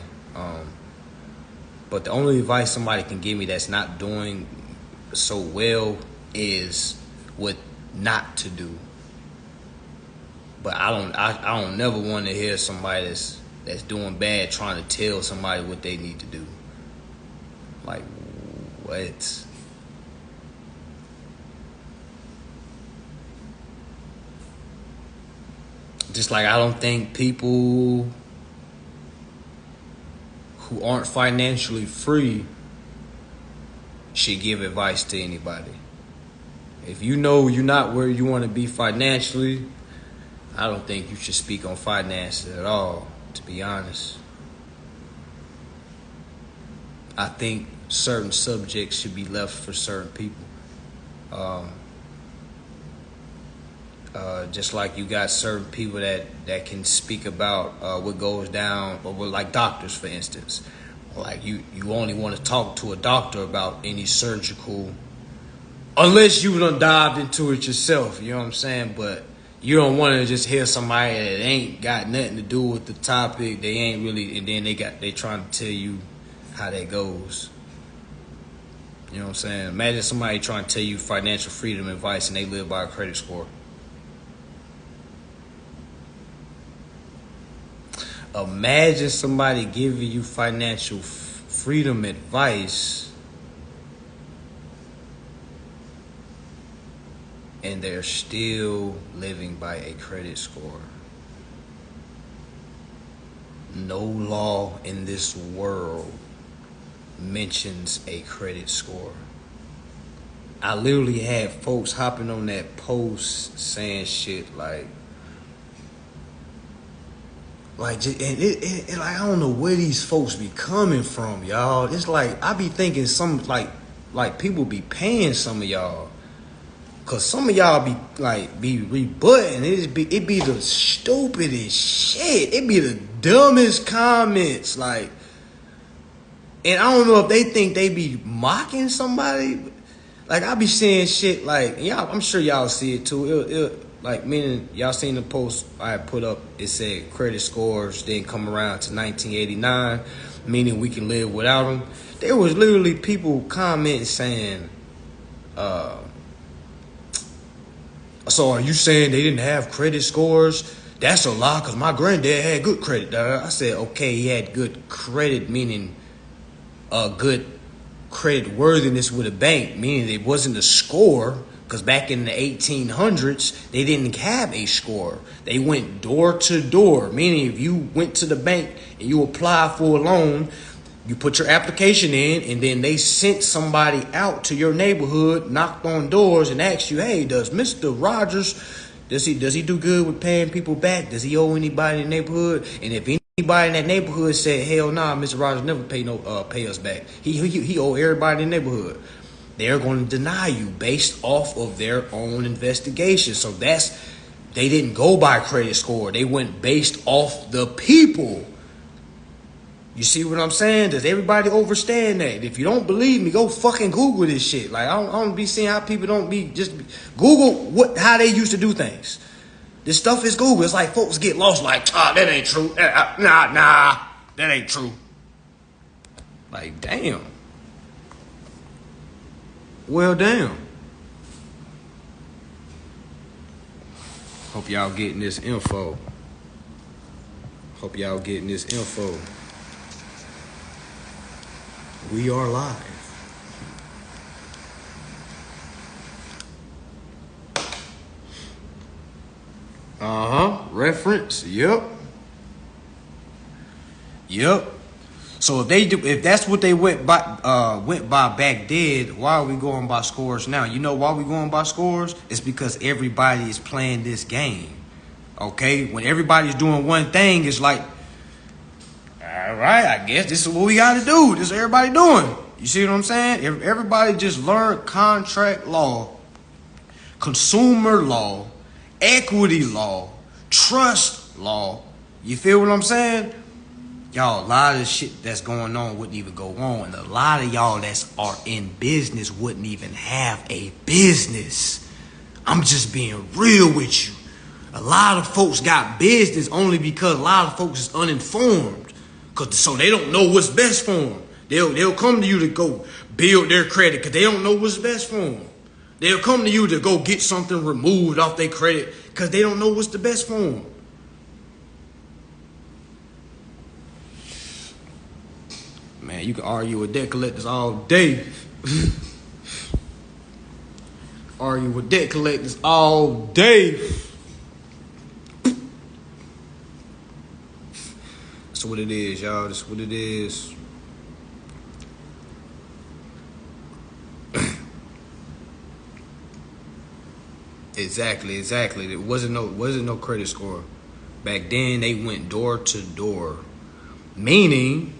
But the only advice somebody can give me that's not doing so well is what not to do. But I don't never want to hear somebody that's doing bad trying to tell somebody what they need to do. Like, what? Just like I don't think people who aren't financially free should give advice to anybody. If you know you're not where you want to be financially, I don't think you should speak on finances at all, to be honest. I think certain subjects should be left for certain people. Just like you got certain people that can speak about what goes down, or like doctors, for instance. Like you only want to talk to a doctor about any surgical, unless you done dived into it yourself, you know what I'm saying? But you don't want to just hear somebody that ain't got nothing to do with the topic. They ain't really, and then they trying to tell you how that goes. You know what I'm saying? Imagine somebody trying to tell you financial freedom advice and they live by a credit score. Imagine somebody giving you financial freedom advice and they're still living by a credit score. No law in this world mentions a credit score. I literally had folks hopping on that post saying shit like just, and like, I don't know where these folks be coming from, y'all. It's like I be thinking some like people be paying some of y'all, cause some of y'all be rebutting. It be the stupidest shit. It be the dumbest comments, like. And I don't know if they think they be mocking somebody. Like I be saying shit like, y'all, I'm sure y'all see it too. Like, meaning y'all seen the post I put up, it said credit scores didn't come around to 1989, meaning we can live without them. There was literally people commenting saying, so are you saying they didn't have credit scores? That's a lie, because my granddad had good credit. I said, okay, he had good credit, meaning good credit worthiness with a bank, meaning it wasn't a score. Because back in the 1800s, they didn't have a score. They went door to door, meaning if you went to the bank and you applied for a loan, you put your application in, and then they sent somebody out to your neighborhood, knocked on doors, and asked you, hey, does Mr. Rogers, does he do good with paying people back? Does he owe anybody in the neighborhood? And if anybody in that neighborhood said, hell nah, Mr. Rogers never pay us back. He owe everybody in the neighborhood. They're going to deny you based off of their own investigation. So they didn't go by credit score. They went based off the people. You see what I'm saying? Does everybody understand that? If you don't believe me, go fucking Google this shit. Like, I don't be seeing how people don't be just Google how they used to do things. This stuff is Google. It's like folks get lost like, that ain't true. Nah, that ain't true. Like, damn. Well, damn. Hope y'all getting this info. We are live. Reference. Yep. So if that's what they went by back then, why are we going by scores now? You know why we going by scores? It's because everybody is playing this game. Okay? When everybody's doing one thing, it's like, all right, I guess this is what we got to do. This is what everybody doing. You see what I'm saying? If everybody just learned contract law, consumer law, equity law, trust law, you feel what I'm saying? y'all, a lot of the shit that's going on wouldn't even go on. And a lot of y'all that are in business wouldn't even have a business. I'm just being real with you. A lot of folks got business only because a lot of folks is uninformed. So they don't know what's best for them. They'll come to you to go build their credit because they don't know what's best for them. They'll come to you to go get something removed off their credit because they don't know what's the best for them. Man, you can argue with debt collectors all day. Argue with debt collectors all day. That's what it is, y'all. That's what it is. Exactly. There wasn't no credit score. Back then they went door to door. Meaning,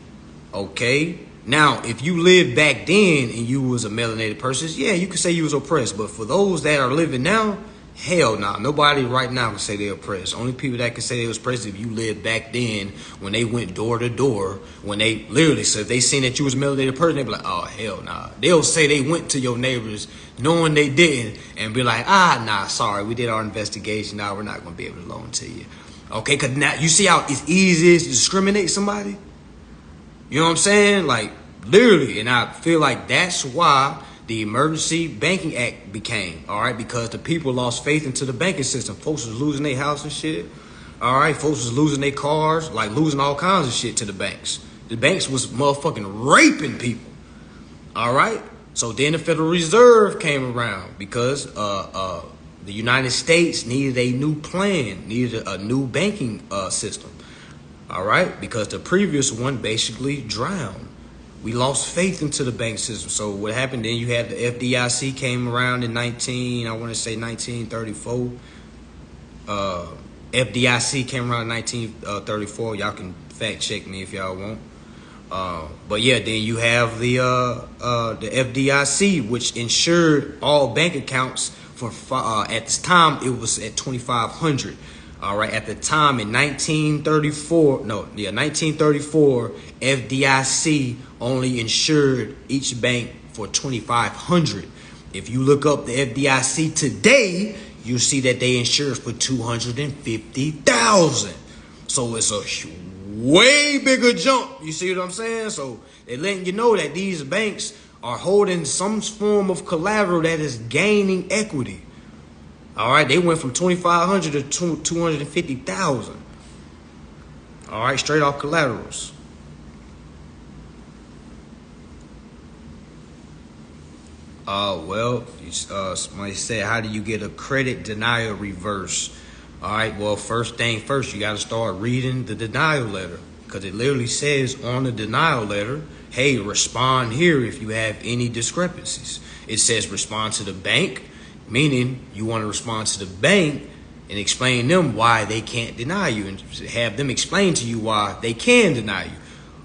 okay, now if you lived back then and you was a melanated person, yeah, you could say you was oppressed. But for those that are living now, hell nah. Nobody right now can say they're oppressed. Only people that can say they was oppressed if you lived back then when they went door to door, when they literally, so if they seen that you was a melanated person, they be like, oh, hell nah. They'll say they went to your neighbors knowing they didn't and be like, nah, sorry, we did our investigation. Nah, we're not going to be able to loan to you. Okay, because now you see how it's easy to discriminate somebody? You know what I'm saying? Like, literally. And I feel like that's why the Emergency Banking Act became, all right? Because the people lost faith into the banking system. Folks was losing their house and shit. All right? Folks was losing their cars, like losing all kinds of shit to the banks. The banks was motherfucking raping people. All right? So then the Federal Reserve came around because the United States needed a new plan, needed a new banking system. All right? Because the previous one basically drowned. We lost faith into the bank system. So what happened then, you had the FDIC came around in 1934. FDIC came around in 1934. Y'all can fact check me if y'all want. But yeah, then you have the FDIC, which insured all bank accounts for at this time it was at 2,500. All right, at the time in 1934, FDIC only insured each bank for 2,500. If you look up the FDIC today, you see that they insure for 250,000. So it's a way bigger jump. You see what I'm saying? So they're letting you know that these banks are holding some form of collateral that is gaining equity. All right, they went from 2,500 to 250,000. All right, straight off collaterals. Well, somebody said, how do you get a credit denial reverse? All right, well, first thing first, you got to start reading the denial letter because it literally says on the denial letter, hey, respond here if you have any discrepancies. It says respond to the bank. Meaning you want to respond to the bank and explain them why they can't deny you and have them explain to you why they can deny you.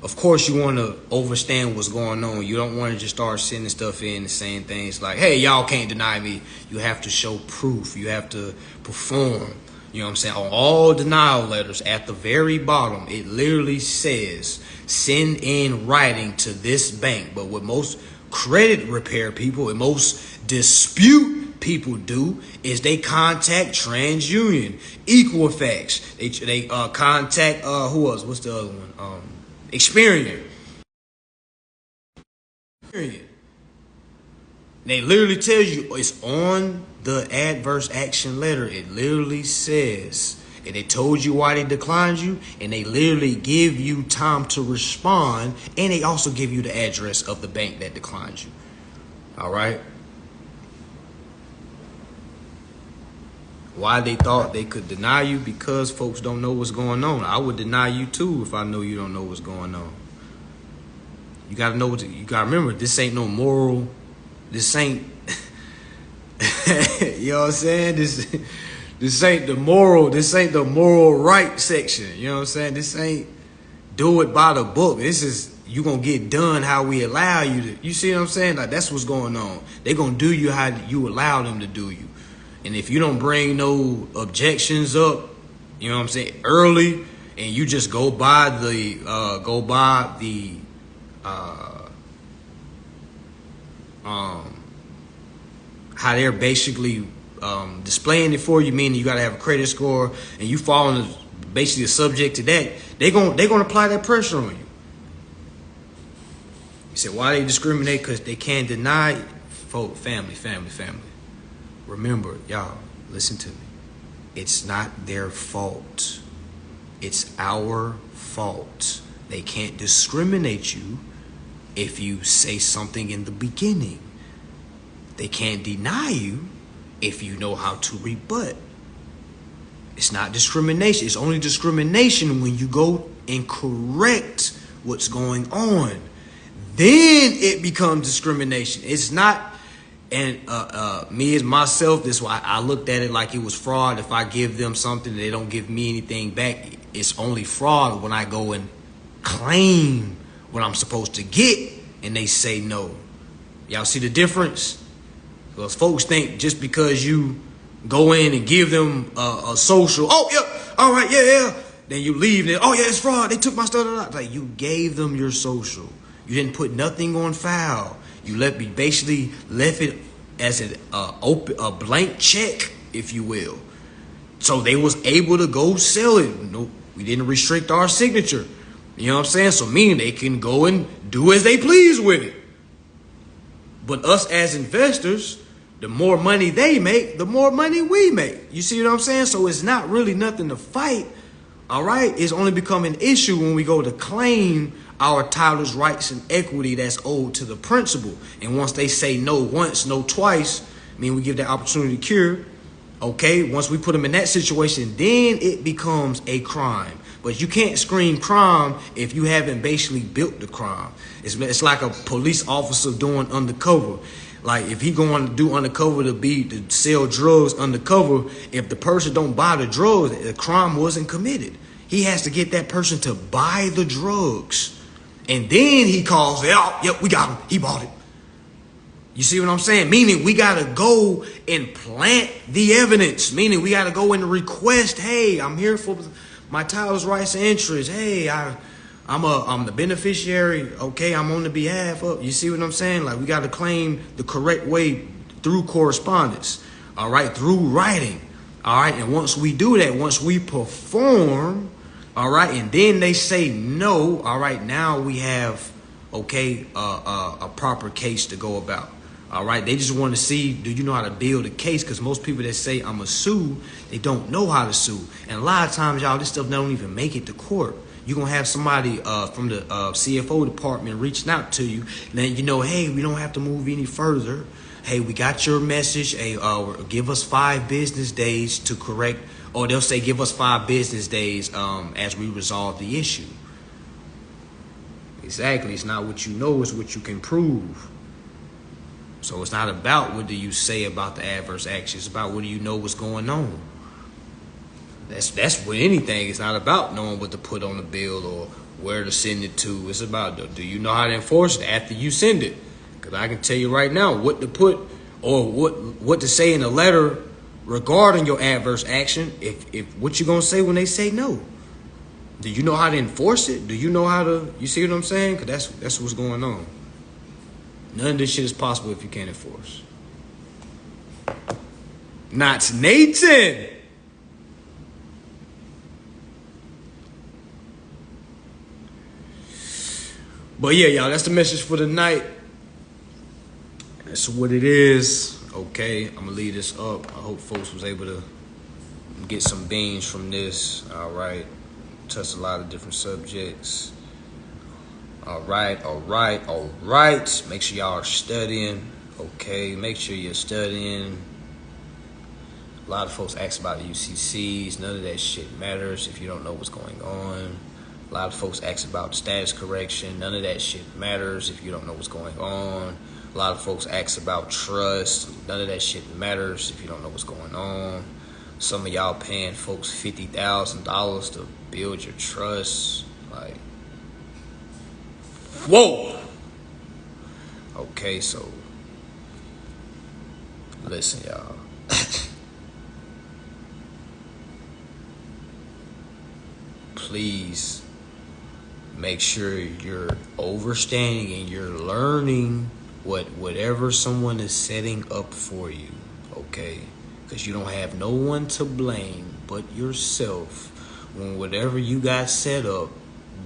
Of course, you want to understand what's going on. You don't want to just start sending stuff in and saying things like, hey, y'all can't deny me. You have to show proof. You have to perform. You know what I'm saying? On all denial letters at the very bottom, it literally says send in writing to this bank. But what most credit repair people and most dispute people do is they contact TransUnion, Equifax. They contact who else? What's the other one? Experian. They literally tell you it's on the adverse action letter. It literally says, and they told you why they declined you, and they literally give you time to respond, and they also give you the address of the bank that declined you. All right. Why they thought they could deny you? Because folks don't know what's going on. I would deny you too if I know you don't know what's going on. You gotta know you gotta remember, this ain't no moral. This ain't you know what I'm saying? This ain't the moral right section. You know what I'm saying? This ain't do it by the book. This is you gonna get done how we allow you to. You see what I'm saying? Like that's what's going on. They gonna do you how you allow them to do you. And if you don't bring no objections up, you know what I'm saying, early, and and you just go by the how they're basically displaying it for you, meaning you got to have a credit score, and you fall into basically subject to that, they're gonna apply that pressure on you. You said, why they discriminate? Because they can't deny family. Remember, y'all, listen to me. It's not their fault. It's our fault. They can't discriminate you if you say something in the beginning. They can't deny you if you know how to rebut. It's not discrimination. It's only discrimination when you go and correct what's going on. Then it becomes discrimination. It's not, and me as myself, this is why I looked at it like it was fraud. If I give them something and they don't give me anything back, it's only fraud when I go and claim what I'm supposed to get and they say no. Y'all see the difference? Because folks think just because you go in and give them a social, oh yeah, all right, yeah, then you leave and oh yeah, it's fraud. They took my stuff. Like, you gave them your social. You didn't put nothing on file. You basically left it as a blank check, if you will. So they was able to go sell it. No, we didn't restrict our signature. You know what I'm saying? So meaning they can go and do as they please with it. But us as investors, the more money they make, the more money we make. You see what I'm saying? So it's not really nothing to fight. All right? It's only become an issue when we go to claim our titles, rights, and equity that's owed to the principal. And once they say no once, no twice, I mean, we give that opportunity to cure. Okay, once we put them in that situation, then it becomes a crime. But you can't scream crime if you haven't basically built the crime. It's like a police officer doing undercover. Like, if he going to do undercover to sell drugs undercover, if the person don't buy the drugs, the crime wasn't committed. He has to get that person to buy the drugs. And then he calls it, oh, yep, we got him. He bought it. You see what I'm saying? Meaning we got to go and plant the evidence. Meaning we got to go and request, hey, I'm here for my titles, rights, and interests. Hey, I'm the beneficiary. Okay, I'm on the behalf of. You see what I'm saying? Like, we got to claim the correct way through correspondence. All right, through writing. All right, and once we do that, once we perform, all right, and then they say no, all right, now we have, okay, a proper case to go about. All right, they just want to see, do you know how to build a case? Because most people that say I'm a sue, they don't know how to sue. And a lot of times, y'all, this stuff don't even make it to court. You're going to have somebody from the CFO department reaching out to you. Then, you know, hey, we don't have to move any further. Hey, we got your message. Hey, give us 5 business days to correct. Or they'll say, give us 5 business days as we resolve the issue. Exactly. It's not what you know, it's what you can prove. So it's not about what do you say about the adverse action. It's about what do you know what's going on. That's what anything. It's not about knowing what to put on the bill or where to send it to. It's about, do you know how to enforce it after you send it? Because I can tell you right now what to put or what to say in a letter regarding your adverse action. If what you gonna say when they say no? Do you know how to enforce it? Do you know how to? You see what I'm saying? Because that's what's going on. None of this shit is possible if you can't enforce. Not Nathan. But yeah, y'all, that's the message for the night. That's what it is. Okay, I'm gonna leave this up. I hope folks was able to get some beans from this. All right, touched a lot of different subjects. All right. Make sure y'all are studying. Okay, make sure you're studying. A lot of folks ask about UCCs. None of that shit matters if you don't know what's going on. A lot of folks ask about status correction. None of that shit matters if you don't know what's going on. A lot of folks ask about trust. None of that shit matters if you don't know what's going on. Some of y'all paying folks $50,000 to build your trust. Like, whoa. Okay, so listen, y'all. please make sure you're overstanding and you're learning whatever someone is setting up for you, okay? Because you don't have no one to blame but yourself when whatever you got set up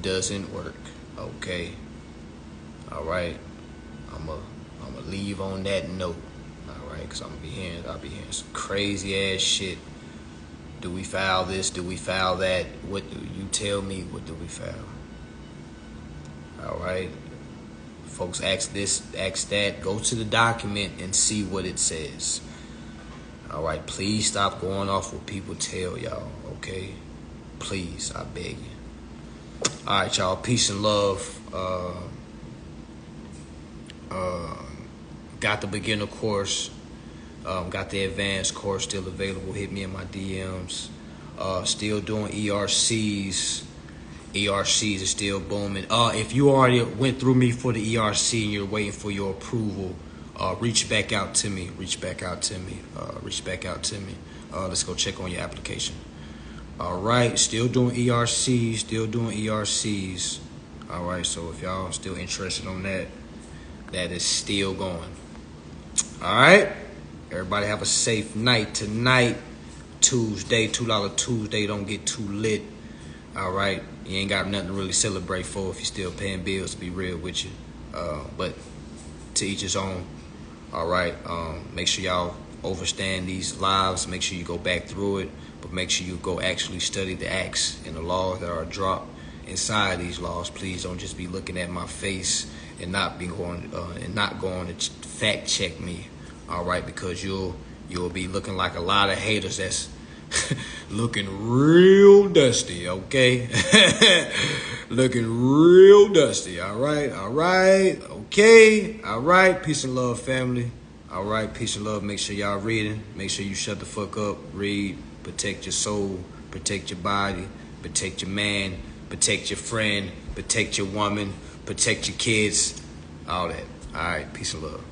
doesn't work, okay? All right, I'm a leave on that note, all right? Because I'll be hearing some crazy ass shit. Do we file this? Do we file that? What do you tell me? What do we file? All right, folks, ask this, ask that. Go to the document and see what it says. All right, please stop going off what people tell y'all, okay? Please, I beg you. All right, y'all, peace and love. Got the beginner course, got the advanced course still available. Hit me in my DMs. Still doing ERCs. ERCs is still booming. If you already went through me for the ERC and you're waiting for your approval, reach back out to me. Reach back out to me. Let's go check on your application. All right, still doing ERCs. All right, so if y'all still interested on that, that is still going. All right, everybody have a safe night tonight. Tuesday, $2 Tuesday. Don't get too lit. All right, you ain't got nothing to really celebrate for if you're still paying bills, to be real with you. But to each his own. All right, make sure y'all overstand these lives. Make sure you go back through it, but make sure you go actually study the acts and the laws that are dropped inside these laws. Please don't just be looking at my face and not going to fact check me. All right, because you'll be looking like a lot of haters that's looking real dusty, okay? Looking real dusty, all right, okay, all right, peace and love, family, all right, peace and love. Make sure y'all reading, make sure you shut the fuck up, read, protect your soul, protect your body, protect your man, protect your friend, protect your woman, protect your kids, all that, all right, peace and love.